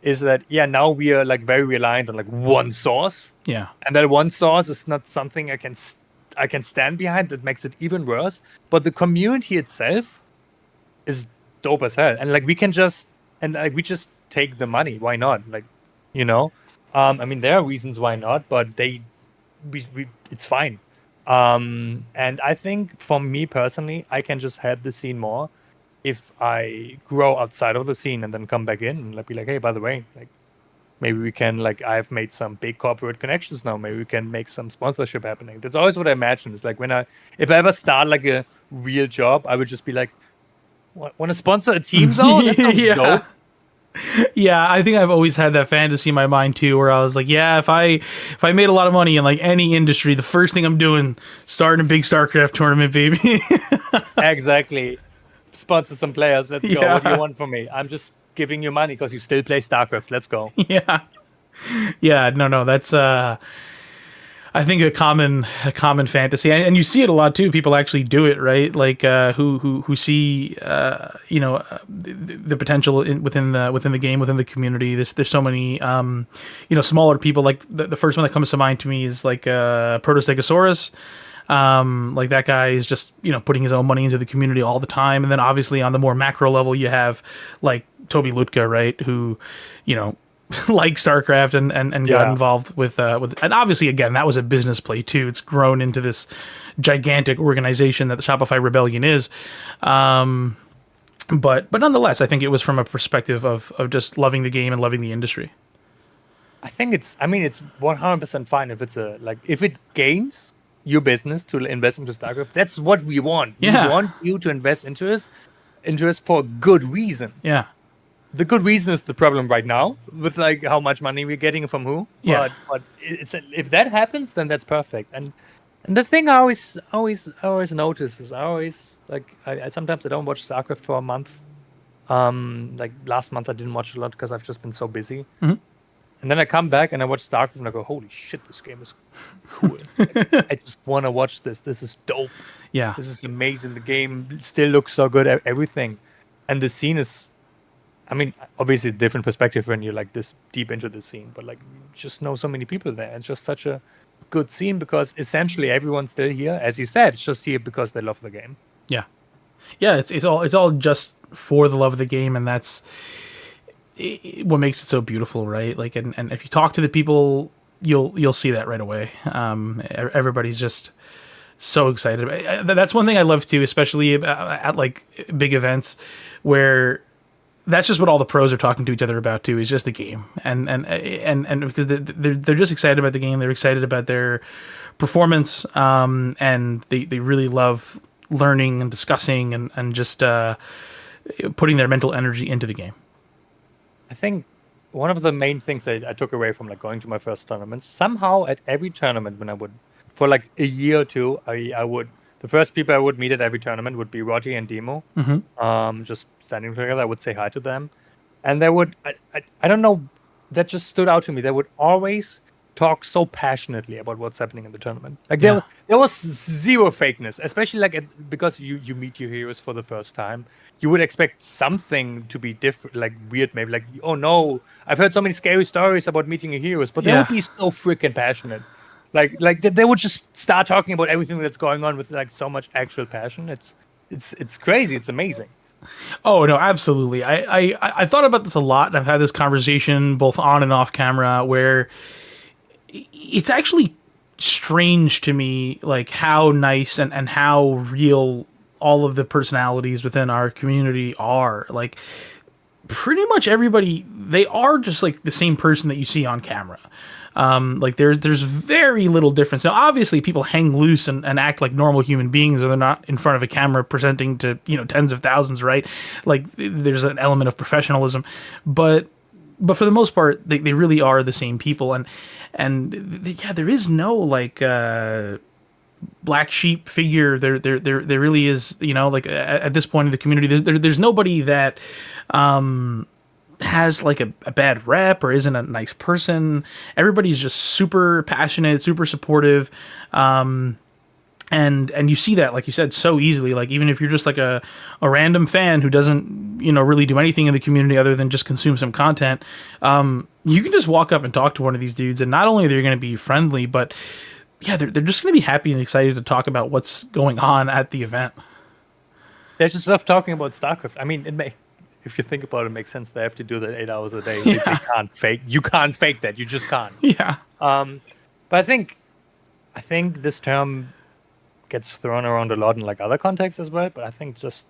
is that, yeah, now we are like very reliant on like one source. Yeah. And that one source is not something I can stand behind. That makes it even worse. But the community itself is dope as hell, and like we just take the money. Why not? Like, you know, I mean, there are reasons why not, but it's fine. And I think for me personally, I can just help the scene more if I grow outside of the scene and then come back in and like be like, hey, by the way, like, maybe we can, like, I've made some big corporate connections now. Maybe we can make some sponsorship happening. That's always what I imagine. It's like if I ever start like a real job, I would just be like, want to sponsor a team though? That sounds dope. Yeah, I think I've always had that fantasy in my mind too, where I was like, yeah, if I made a lot of money in like any industry, the first thing I'm doing, starting a big StarCraft tournament, baby. Exactly. Sponsor some players. Let's go. What do you want from me? I'm just giving you money because you still play StarCraft. Let's go. Yeah. Yeah, no, that's I think a common fantasy, and you see it a lot too. People actually do it, right? Like who see the potential within the game, within the community. There's so many smaller people. Like the first one that comes to mind to me is like Protostegosaurus. Like that guy is just putting his own money into the community all the time, and then obviously on the more macro level, you have like Toby Lutka, right? Who like StarCraft and got involved with and obviously again that was a business play too. It's grown into this gigantic organization that the Shopify Rebellion is. But nonetheless, I think it was from a perspective of just loving the game and loving the industry. I think it's 100% fine if it's if it gains your business to invest into StarCraft. That's what we want. Yeah. We want you to invest into us for good reason. Yeah. The good reason is the problem right now with like how much money we're getting from who. Yeah. But if that happens, then that's perfect. And the thing I always notice is I sometimes I don't watch StarCraft for a month. Like last month I didn't watch a lot because I've just been so busy. Mm-hmm. And then I come back and I watch StarCraft and I go, holy shit, this game is cool. I just want to watch this. This is dope. Yeah. This is amazing. The game still looks so good. Everything, and the scene is. Obviously, different perspective when you're like this deep into the scene, but like you just know so many people there. It's just such a good scene because essentially everyone's still here. As you said, it's just here because they love the game. Yeah, yeah. It's all just for the love of the game, and that's what makes it so beautiful, right? Like, and if you talk to the people, you'll see that right away. Everybody's just so excited. That's one thing I love too, especially at like big events where. That's just what all the pros are talking to each other about too. Is just the game, and because they're just excited about the game. They're excited about their performance, and they really love learning and discussing and just putting their mental energy into the game. I think one of the main things I took away from like going to my first tournaments, somehow at every tournament when I would for like a year or two, I would. The first people I would meet at every tournament would be Roddy and Demo. Mm-hmm. Just standing together, I would say hi to them. And they would, I don't know, that just stood out to me. They would always talk so passionately about what's happening in the tournament. Like there was zero fakeness, especially like because you meet your heroes for the first time. You would expect something to be different, like weird, maybe like, oh no, I've heard so many scary stories about meeting your heroes, but they would be so freaking passionate. Like they would just start talking about everything that's going on with like so much actual passion. It's crazy. It's amazing. Oh no, absolutely. I thought about this a lot, and I've had this conversation both on and off camera where it's actually strange to me, like how nice and how real all of the personalities within our community are. Like pretty much everybody, they are just like the same person that you see on camera. Like there's very little difference. Now, obviously, people hang loose and act like normal human beings, or they're not in front of a camera presenting to tens of thousands, right? Like there's an element of professionalism, but for the most part, they really are the same people, and there is no like black sheep figure. There really is, like at this point in the community, there's nobody that has like a bad rep or isn't a nice person. Everybody's just super passionate, super supportive, and you see that, like you said, so easily. Like even if you're just like a random fan who doesn't really do anything in the community other than just consume some content, you can just walk up and talk to one of these dudes, and not only are they going to be friendly, but yeah, they're just going to be happy and excited to talk about what's going on at the event. They just love talking about StarCraft. I mean, if you think about it, it makes sense. They have to do that 8 hours a day. Yeah. They can't fake. You can't fake that. You just can't. Yeah. But I think this term gets thrown around a lot in like other contexts as well. But I think just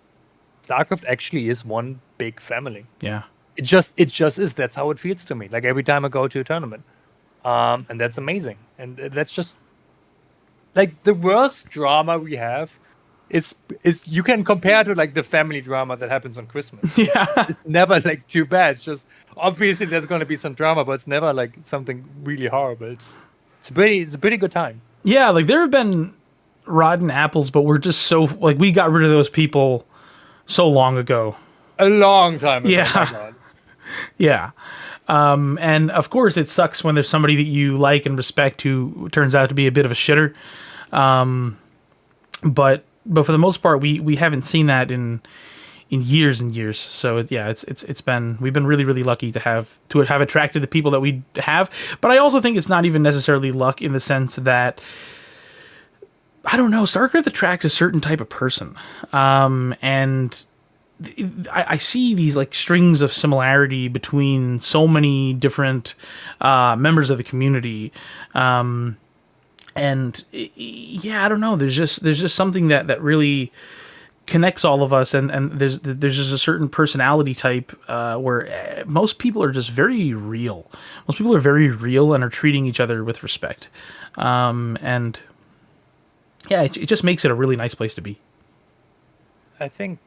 StarCraft actually is one big family. Yeah. It just is. That's how it feels to me. Like every time I go to a tournament, and that's amazing. And that's just like the worst drama we have. Is you can compare to like the family drama that happens on Christmas. Yeah. It's never like too bad. It's just obviously there's going to be some drama, but it's never like something really horrible. It's a pretty good time. Yeah, like there have been rotten apples, but we're just so like we got rid of those people so long ago. A long time ago. Yeah. Oh my God. Yeah. And of course, it sucks when there's somebody that you like and respect who turns out to be a bit of a shitter. But for the most part, we haven't seen that in years and years. So yeah, it's been, we've been really lucky to have attracted the people that we have. But I also think it's not even necessarily luck, in the sense that, I don't know, StarCraft attracts a certain type of person, and I see these like strings of similarity between so many different members of the community. And yeah, I don't know. There's just something that really connects all of us, and there's just a certain personality type where most people are just very real. Most people are very real and are treating each other with respect. And yeah, it just makes it a really nice place to be. I think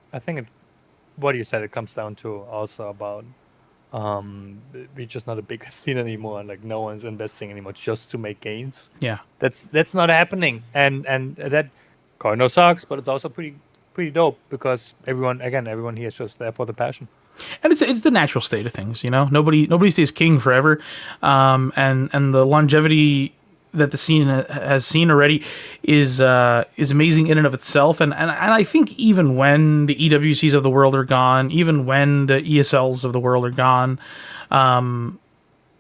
what you said, it comes down to also about we're just not a big scene anymore. Like no one's investing anymore just to make gains. Yeah. That's not happening, and that kind of sucks, but it's also pretty dope, because everyone here is just there for the passion. And it's the natural state of things, you know. Nobody stays king forever, and the longevity that the scene has seen already is amazing in and of itself. And I think even when the EWCs of the world are gone, even when the ESLs of the world are gone,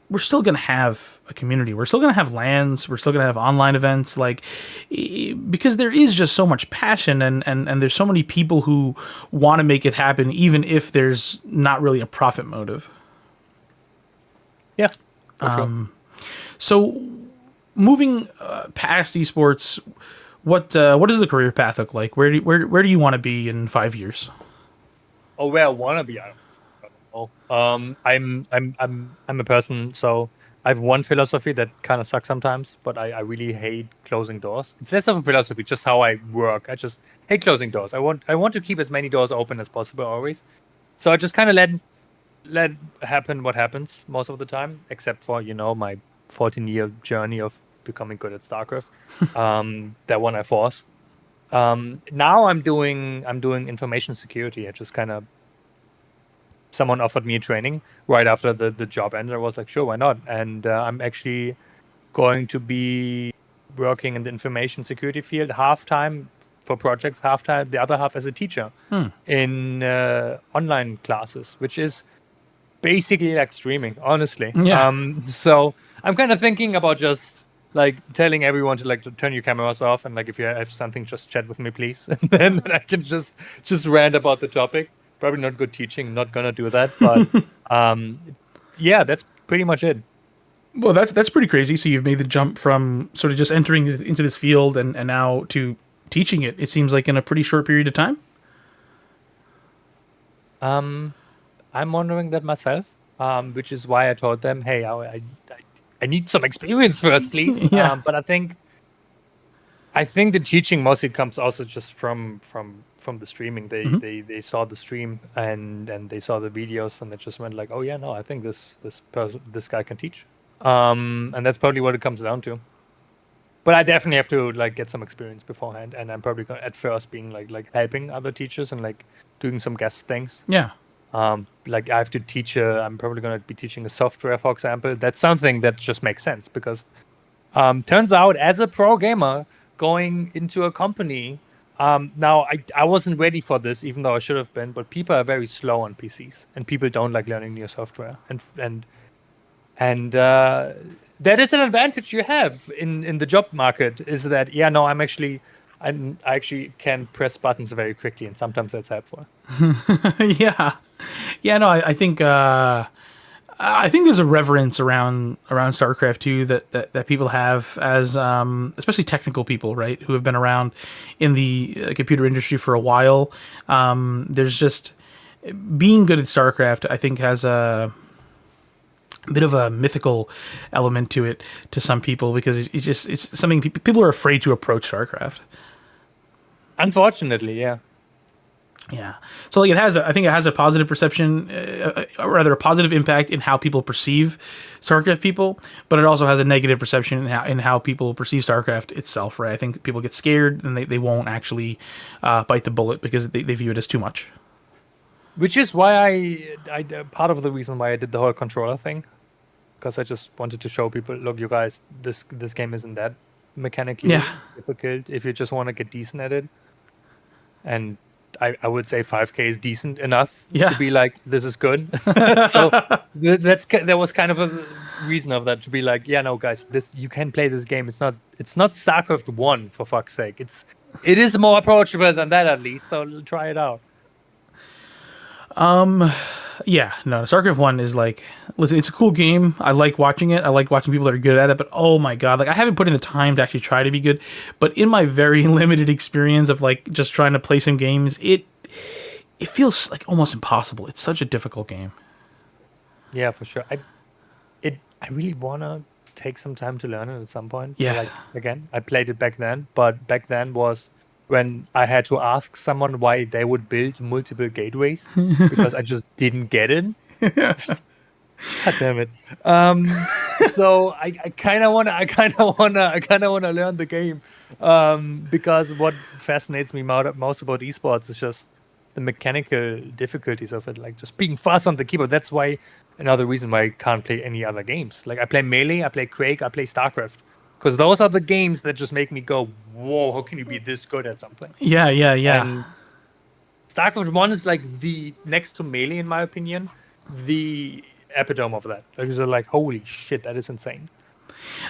we're still going to have a community. We're still going to have LANs. We're still going to have online events, like, because there is just so much passion, and there's so many people who want to make it happen, even if there's not really a profit motive. Yeah, for sure. So, moving past esports, what does the career path look like? Where do you want to be in 5 years? Oh, where I want to be, I don't know. I'm a person, so I have one philosophy that kind of sucks sometimes, but I really hate closing doors. It's less of a philosophy, just how I work. I just hate closing doors. I want to keep as many doors open as possible always. So I just kind of let happen what happens most of the time, except for, my 14-year journey of becoming good at StarCraft. That one I forced. Now I'm doing information security. I just kind of, someone offered me a training right after the job ended. I was like, sure, why not? And I'm actually going to be working in the information security field, half-time for projects, half-time, the other half as a teacher in online classes, which is basically like streaming, honestly. Yeah. So I'm kind of thinking about just like telling everyone to turn your cameras off, and like if you have something, just chat with me, please. And then I can just rant about the topic. Probably not good teaching. Not gonna do that, but yeah, that's pretty much it. Well, that's pretty crazy. So you've made the jump from sort of just entering into this field and now to teaching it. It seems like in a pretty short period of time. I'm wondering that myself, which is why I told them, hey, I need some experience first, please. Yeah. But I think the teaching mostly comes also just from the streaming. They saw the stream and they saw the videos, and they just went like, oh yeah, no, I think this guy can teach. And that's probably what it comes down to. But I definitely have to like get some experience beforehand, and I'm probably at first being like helping other teachers and like doing some guest things. Yeah. Like I have to teach I'm probably going to be teaching a software, for example. That's something that just makes sense, because turns out as a pro gamer going into a company, now I wasn't ready for this, even though I should have been, but people are very slow on PCs, and people don't like learning new software, and that is an advantage you have in the job market, is that I actually can press buttons very quickly, and sometimes that's helpful. Yeah, no, I think there's a reverence around StarCraft 2 that people have, as especially technical people, right, who have been around in the computer industry for a while. There's just, being good at StarCraft, I think, has a bit of a mythical element to it to some people, because it's something people are afraid to approach StarCraft. Unfortunately, yeah. Yeah. So like I think it has a positive perception, or rather a positive impact in how people perceive StarCraft people, but it also has a negative perception in how people perceive StarCraft itself, right? I think people get scared and they won't actually bite the bullet because they view it as too much. Which is why I part of the reason why I did the whole controller thing, because I just wanted to show people, look, you guys, this game isn't that Yeah. mechanically difficult if you just want to get decent at it. And I would say 5K is decent enough to Yeah. be like, this is good. So that was kind of a reason of that, to be like, yeah, no, guys, this, you can play this game. It's not StarCraft 1, for fuck's sake. It is more approachable than that, at least. So try it out. Yeah, no, StarCraft 1 is like, listen, it's a cool game. I like watching it. I like watching people that are good at it, but oh my god, like I haven't put in the time to actually try to be good. But in my very limited experience of like just trying to play some games, it feels like almost impossible. It's such a difficult game. Yeah, for sure. I really wanna take some time to learn it at some point. Yeah. Like, again, I played it back then, but back then was when I had to ask someone why they would build multiple gateways because I just didn't get it. God damn it. So I kind of wanna learn the game. Because what fascinates me most about esports is just the mechanical difficulties of it, like just being fast on the keyboard. That's why another reason why I can't play any other games. Like I play Melee, I play Quake, I play StarCraft, because those are the games that just make me go, "Whoa, how can you be this good at something?" Yeah, yeah, yeah. And StarCraft 1 is like the next to Melee, in my opinion, the epitome of that. Like, you're like, holy shit, that is insane.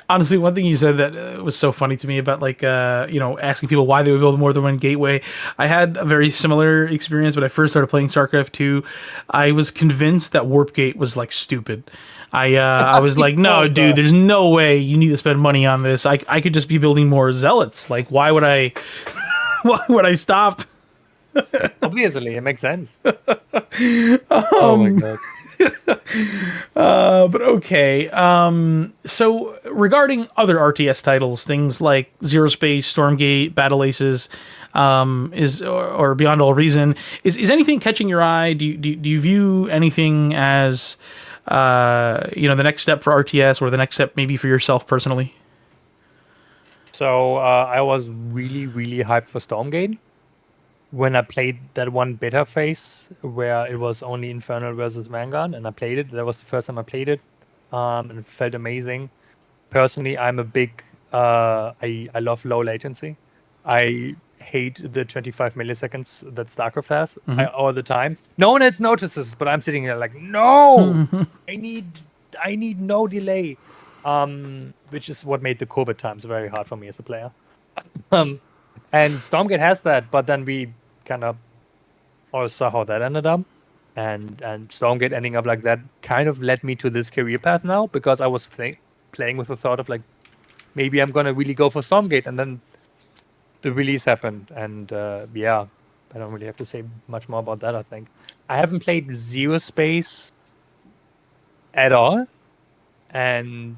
Honestly, one thing you said that was so funny to me about like asking people why they would build more than one gateway. I had a very similar experience when I first started playing StarCraft 2. I was convinced that Warp Gate was like stupid. I was like, no, Oh dude, god. there's no way you need to spend money on this. I could just be building more zealots. Like, why would I? Why would I stop? Obviously, it makes sense. Oh my god. But okay. So regarding other RTS titles, things like Zero Space, Stormgate, Battle Aces, or Beyond All Reason, is anything catching your eye? Do you view anything as the next step for RTS, or the next step maybe for yourself personally? So I was really, really hyped for Stormgate when I played that one beta phase where it was only Infernal versus Vanguard, and I played it. That was the first time I played it, and it felt amazing. Personally, I'm a big. I love low latency. I hate the 25 milliseconds that StarCraft has all the time. No one else notices, but I'm sitting there like, no, I need no delay. Which is what made the COVID times very hard for me as a player. Um, and Stormgate has that, but then we kind of all saw how that ended up, and Stormgate ending up like that kind of led me to this career path now, because I was playing with the thought of like, maybe I'm gonna really go for Stormgate, and then the release happened, and yeah, I don't really have to say much more about that. I think I haven't played Zero Space at all, and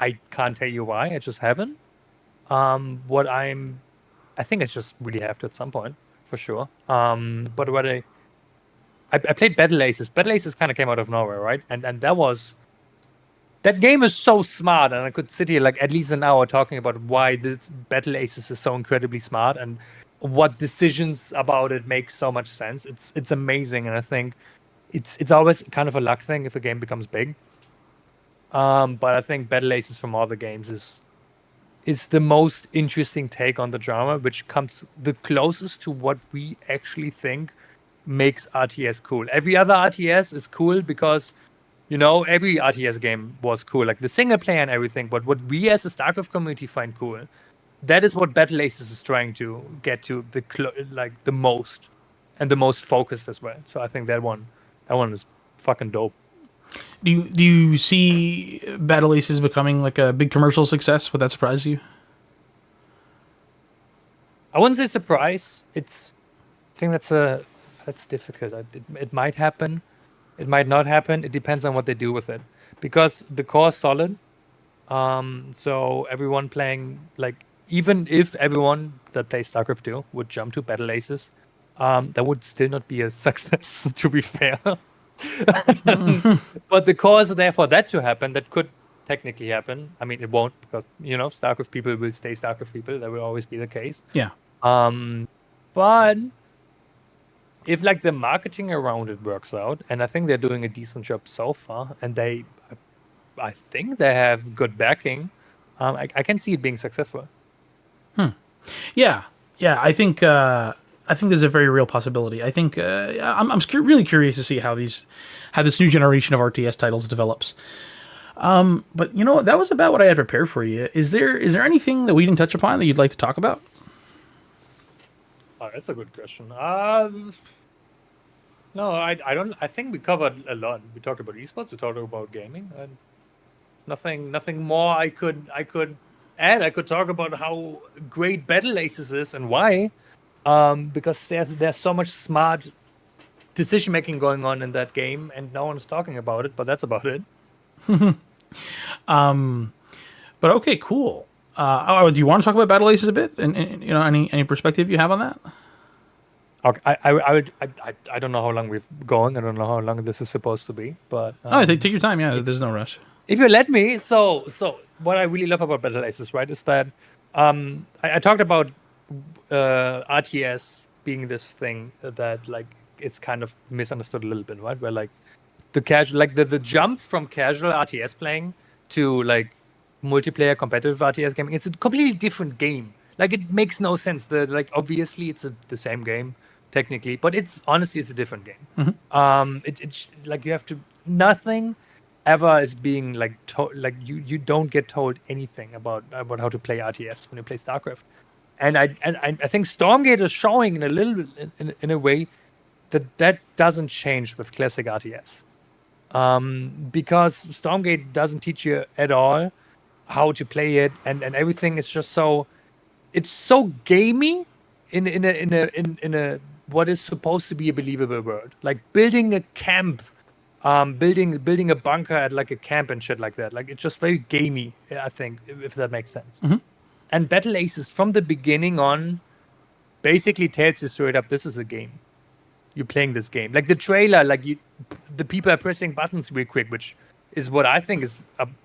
I can't tell you why. I just haven't. I think I just really have to at some point, for sure. But what I played Battle Aces. Battle Aces kind of came out of nowhere, right? And that game is so smart, and I could sit here like at least an hour talking about why this Battle Aces is so incredibly smart and what decisions about it make so much sense. It's amazing, and I think it's always kind of a luck thing if a game becomes big. But I think Battle Aces from all the games is the most interesting take on the genre, which comes the closest to what we actually think makes RTS cool. Every other RTS is cool because, every RTS game was cool, like the single player and everything. But what we as a StarCraft community find cool, that is what Battle Aces is trying to get to the most, and the most focused as well. So I think that one is fucking dope. Do you see Battle Aces becoming like a big commercial success? Would that surprise you? I wouldn't say surprise. I think that's difficult. It might happen. It might not happen. It depends on what they do with it, because the core is solid. So everyone playing, like, even if everyone that plays StarCraft 2 would jump to Battle Aces, that would still not be a success, to be fair. But the core is there for that to happen. That could technically happen. I mean, it won't, because StarCraft people will stay StarCraft people. That will always be the case. Yeah. But if like the marketing around it works out, and I think they're doing a decent job so far, and I think they have good backing, I can see it being successful. Yeah, yeah. I think there's a very real possibility. I think really curious to see how this new generation of RTS titles develops. But you know what? That was about what I had prepared for you. Is there anything that we didn't touch upon that you'd like to talk about? Oh, that's a good question. No, I don't. I think we covered a lot. We talked about esports. We talked about gaming, and nothing more I could add. I could talk about how great Battle Aces is and why. Because there's so much smart decision making going on in that game, and no one's talking about it. But that's about it. But okay, cool. Do you want to talk about Battle Aces a bit, and you know any perspective you have on that? Okay, I don't know how long we've going. I don't know how long this is supposed to be, but Oh, take your time. Yeah, there's no rush. if you let me, so what I really love about Battle Aces, right, is that I talked about RTS being this thing that like it's kind of misunderstood a little bit, right? Where like the casual, like the jump from casual RTS playing to like multiplayer competitive RTS gaming, it's a completely different game. Like it makes no sense. Like obviously it's the same game technically, but it's honestly it's a different game. It's like you have to nothing ever is being like like you don't get told anything about how to play RTS when you play StarCraft. And I think Stormgate is showing in a little bit in a way that doesn't change with classic RTS. Because Stormgate doesn't teach you at all how to play it, and everything is just so it's so gamey in a what is supposed to be a believable world, like building a camp, building a bunker at like a camp and shit like that. Like it's just very gamey, I think, if that makes sense. And Battle Aces from the beginning on basically tells you straight up, this is a game. You're playing this game. Like the trailer, the people are pressing buttons real quick, which is what I think is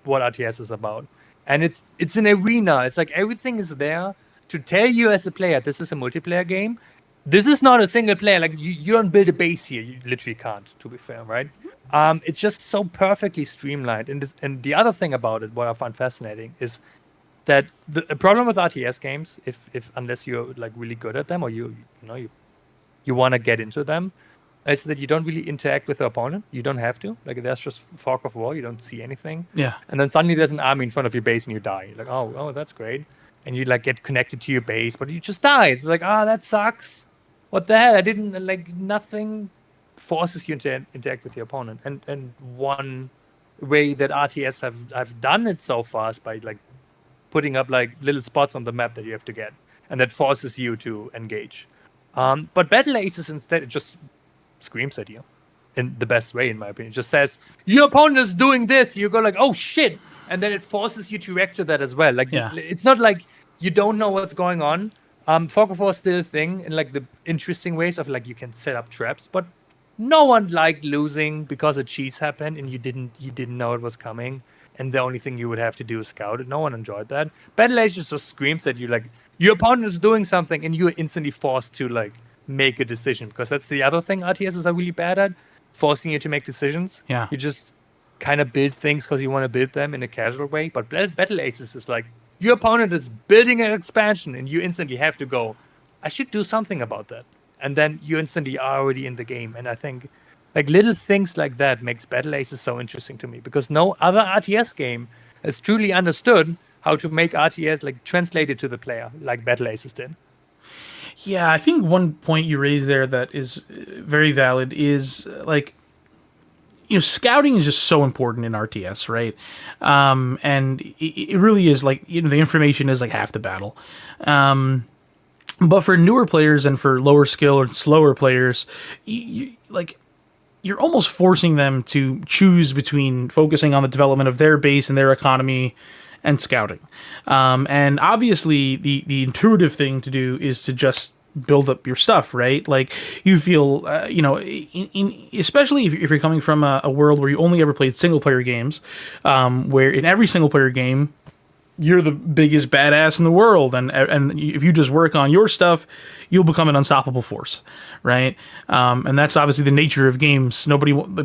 what RTS is about. And it's an arena. It's like everything is there to tell you as a player, this is a multiplayer game. This is not a single player. Like you don't build a base here. You literally can't, to be fair, right? It's just so perfectly streamlined. And the other thing about it, what I find fascinating, is that the problem with RTS games, if unless you're like really good at them or you want to get into them, is that you don't really interact with the opponent. You don't have to. Like there's just fog of war. You don't see anything. Yeah. And then suddenly there's an army in front of your base and you die. You're like, oh, that's great. And you like get connected to your base, but you just die. It's like, that sucks. What the hell? I didn't like nothing forces you to interact with your opponent. And one way that RTS have done it so far is by like putting up like little spots on the map that you have to get, and that forces you to engage. But Battle Aces instead, it just screams at you in the best way, in my opinion. It just says, your opponent is doing this. You go like, oh shit. And then it forces you to react to that as well. Like, it's not like you don't know what's going on. Fog of War is still a thing in like the interesting ways of like you can set up traps, but no one liked losing because a cheese happened and you didn't know it was coming. And the only thing you would have to do is scout it. No one enjoyed that. Battle Aces just screams at you like, your opponent is doing something, and you're instantly forced to like make a decision, because that's the other thing RTSs are really bad at, forcing you to make decisions. Yeah. You just kind of build things because you want to build them in a casual way. But Battle Aces is like, your opponent is building an expansion, and you instantly have to go, I should do something about that. And then you instantly are already in the game. And I think like little things like that makes Battle Aces so interesting to me, because no other RTS game has truly understood how to make RTS like translated to the player like Battle Aces did. Yeah, I think one point you raised there that is very valid is like, you know, scouting is just so important in RTS, right? And it really is like, you know, the information is like half the battle. But for newer players and for lower skill or slower players, you're almost forcing them to choose between focusing on the development of their base and their economy and scouting. And obviously, the intuitive thing to do is to just build up your stuff, right? Like you feel, you know, especially if you're coming from a world where you only ever played single player games, where in every single player game, you're the biggest badass in the world, and if you just work on your stuff, you'll become an unstoppable force, right? And that's obviously the nature of games.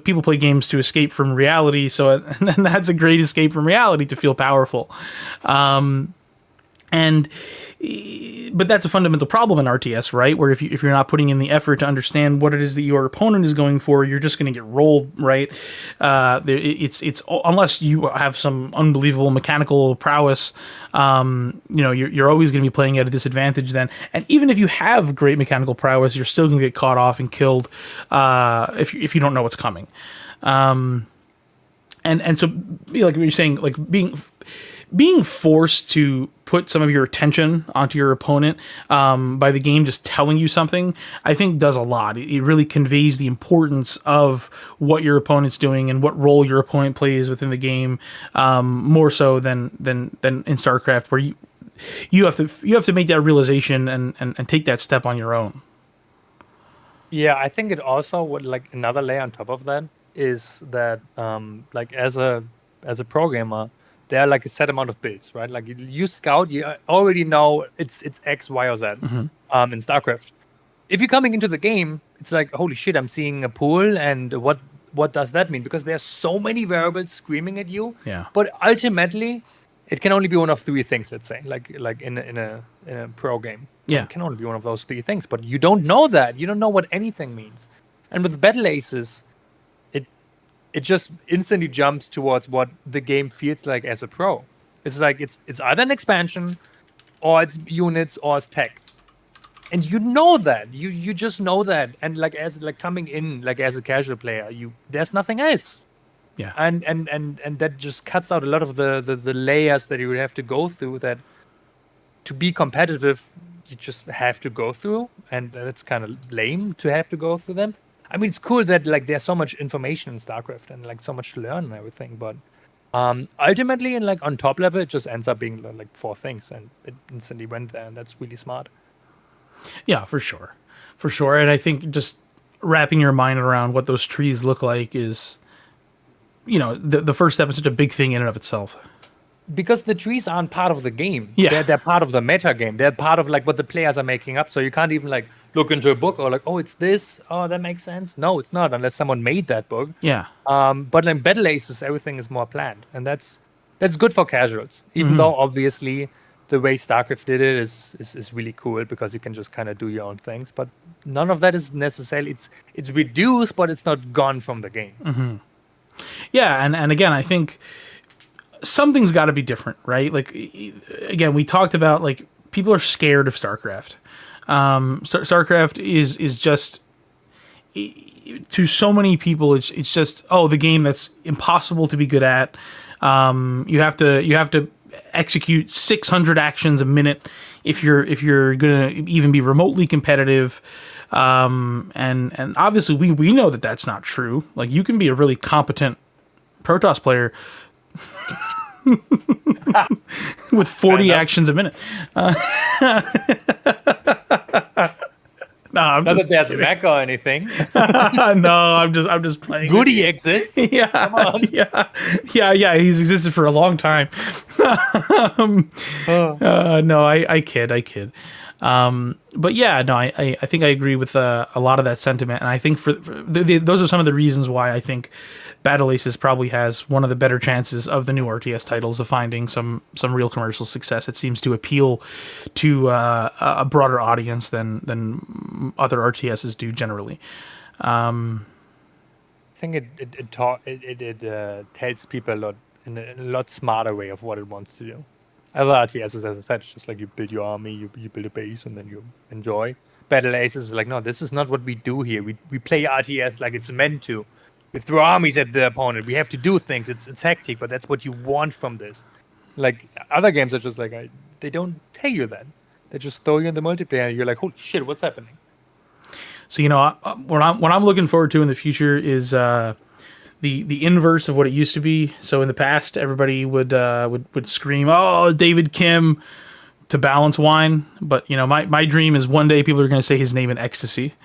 People play games to escape from reality, so and that's a great escape from reality, to feel powerful. And but that's a fundamental problem in RTS, right? Where if you're not putting in the effort to understand what it is that your opponent is going for, you're just going to get rolled, right? It's unless you have some unbelievable mechanical prowess, you're always going to be playing at a disadvantage then. And even if you have great mechanical prowess, you're still going to get caught off and killed if you don't know what's coming. And so, like you're saying, like being forced to put some of your attention onto your opponent by the game just telling you something, I think does a lot. It really conveys the importance of what your opponent's doing and what role your opponent plays within the game, more so than in StarCraft, where you have to make that realization and take that step on your own. Yeah, I think it also would, like, another layer on top of that is that like as a programmer, there are like a set amount of builds, right? Like you scout, you already know it's X, Y, or Z. In StarCraft, if you're coming into the game, it's like, holy shit, I'm seeing a pool, and what does that mean? Because there's so many variables screaming at you. Yeah. But ultimately, it can only be one of three things. Let's say, like in a pro game, Yeah. it can only be one of those three things. But you don't know that. You don't know what anything means. And with Battle Aces, it just instantly jumps towards what the game feels like as a pro. It's like it's either an expansion, or it's units, or it's tech. And you know that. You just know that. And like coming in like as a casual player, there's nothing else. Yeah. And that just cuts out a lot of the layers that you would have to go through, that to be competitive you just have to go through, and it's kind of lame to have to go through them. I mean, it's cool that like there's so much information in StarCraft and like so much to learn and everything, but ultimately, and like on top level, it just ends up being like four things, and it instantly went there, and that's really smart. Yeah, for sure, and I think just wrapping your mind around what those trees look like is, the first step is such a big thing in and of itself. Because the trees aren't part of the game. Yeah. They're part of the meta game. They're part of like what the players are making up. So you can't even like look into a book or like, oh, it's this. Oh, that makes sense. No, it's not, unless someone made that book. Yeah. But in Battle Aces, everything is more planned, and that's good for casuals. Even though obviously the way StarCraft did it is really cool, because you can just kind of do your own things. But none of that is necessarily. It's reduced, but it's not gone from the game. Yeah, and again, I think something's got to be different, right? Like, again, we talked about like people are scared of StarCraft. StarCraft is just, to so many people, it's just, the game that's impossible to be good at. You have to execute 600 actions a minute if you're gonna even be remotely competitive. And obviously we know that that's not true. Like, you can be a really competent Protoss player with 40 actions a minute. No, I'm Not just that there's kidding. mech or anything. No, I'm just playing. Goody exists. Yeah, Come on. yeah. He's existed for a long time. No, I kid. But yeah, no, I think I agree with a lot of that sentiment, and I think those are some of the reasons why I think Battle Aces probably has one of the better chances of the new RTS titles of finding some real commercial success. It seems to appeal to a broader audience than other RTSs do generally. I think it tells people a lot in a lot smarter way of what it wants to do. Other RTSs, as I said, it's just like you build your army, you build a base, and then you enjoy. Battle Aces is like, no, this is not what we do here. We play RTS like it's meant to. We throw armies at the opponent. We have to do things. It's hectic, but that's what you want from this. Like, other games are just like, they don't tell you that. They just throw you in the multiplayer, and you're like, holy shit, what's happening? So, what I'm looking forward to in the future is the inverse of what it used to be. So in the past, everybody would scream, "Oh, David Kim," to balance wine. But my dream is one day people are going to say his name in ecstasy.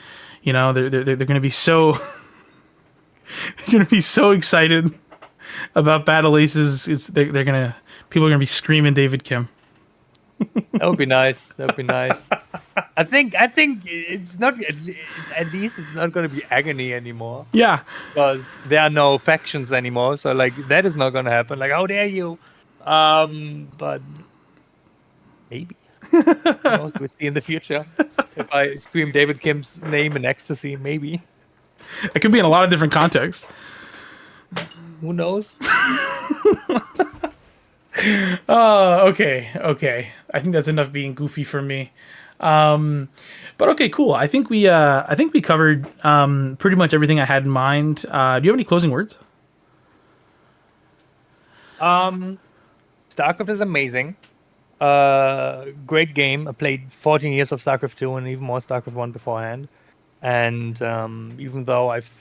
They're going to be so they're going to be so excited about Battle Aces. People People are gonna be screaming David Kim. That would be nice. That would be nice. I think it's not at least it's not going to be agony anymore Yeah. because there are no factions anymore. So like that is not going to happen. Like how dare you? But maybe who knows? We'll see in the future. If I scream David Kim's name in ecstasy, maybe. It could be in a lot of different contexts. Who knows? Okay. I think that's enough being goofy for me. But okay, cool. I think we covered pretty much everything I had in mind. Do you have any closing words? StarCraft is amazing. Great game. I played 14 years of StarCraft 2 and even more StarCraft 1 beforehand. And even though I've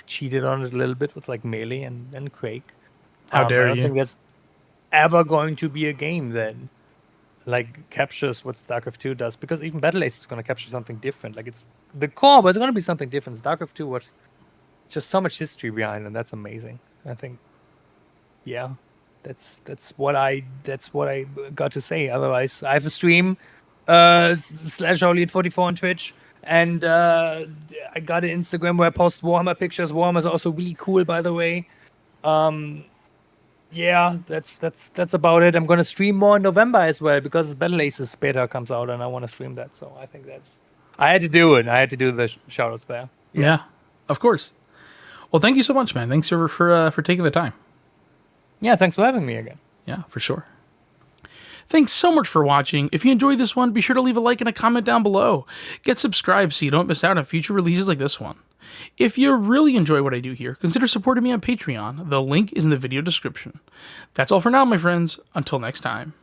cheated on it a little bit with like Melee and Quake, How dare I don't you? think there's ever going to be a game that like captures what StarCraft 2 does, because even Battle Ace is going to capture something different. Like it's the core, but it's going to be something different. StarCraft 2 was just so much history behind, and that's amazing. I think, yeah, that's what I got to say. Otherwise, I have a stream slash HolyHit44 on Twitch, and I got an Instagram where I post Warhammer pictures. Warhammer is also really cool, by the way. Yeah, that's about it. I'm gonna stream more in November as well because Battle Aces beta comes out, and I want to stream that. So I think I had to do it. I had to do the shoutouts there. Yeah, of course. Well, thank you so much, man. Thanks for taking the time. Yeah, thanks for having me again. Yeah, for sure. Thanks so much for watching. If you enjoyed this one, be sure to leave a like and a comment down below. Get subscribed so you don't miss out on future releases like this one. If you really enjoy what I do here, consider supporting me on Patreon. The link is in the video description. That's all for now, my friends. Until next time.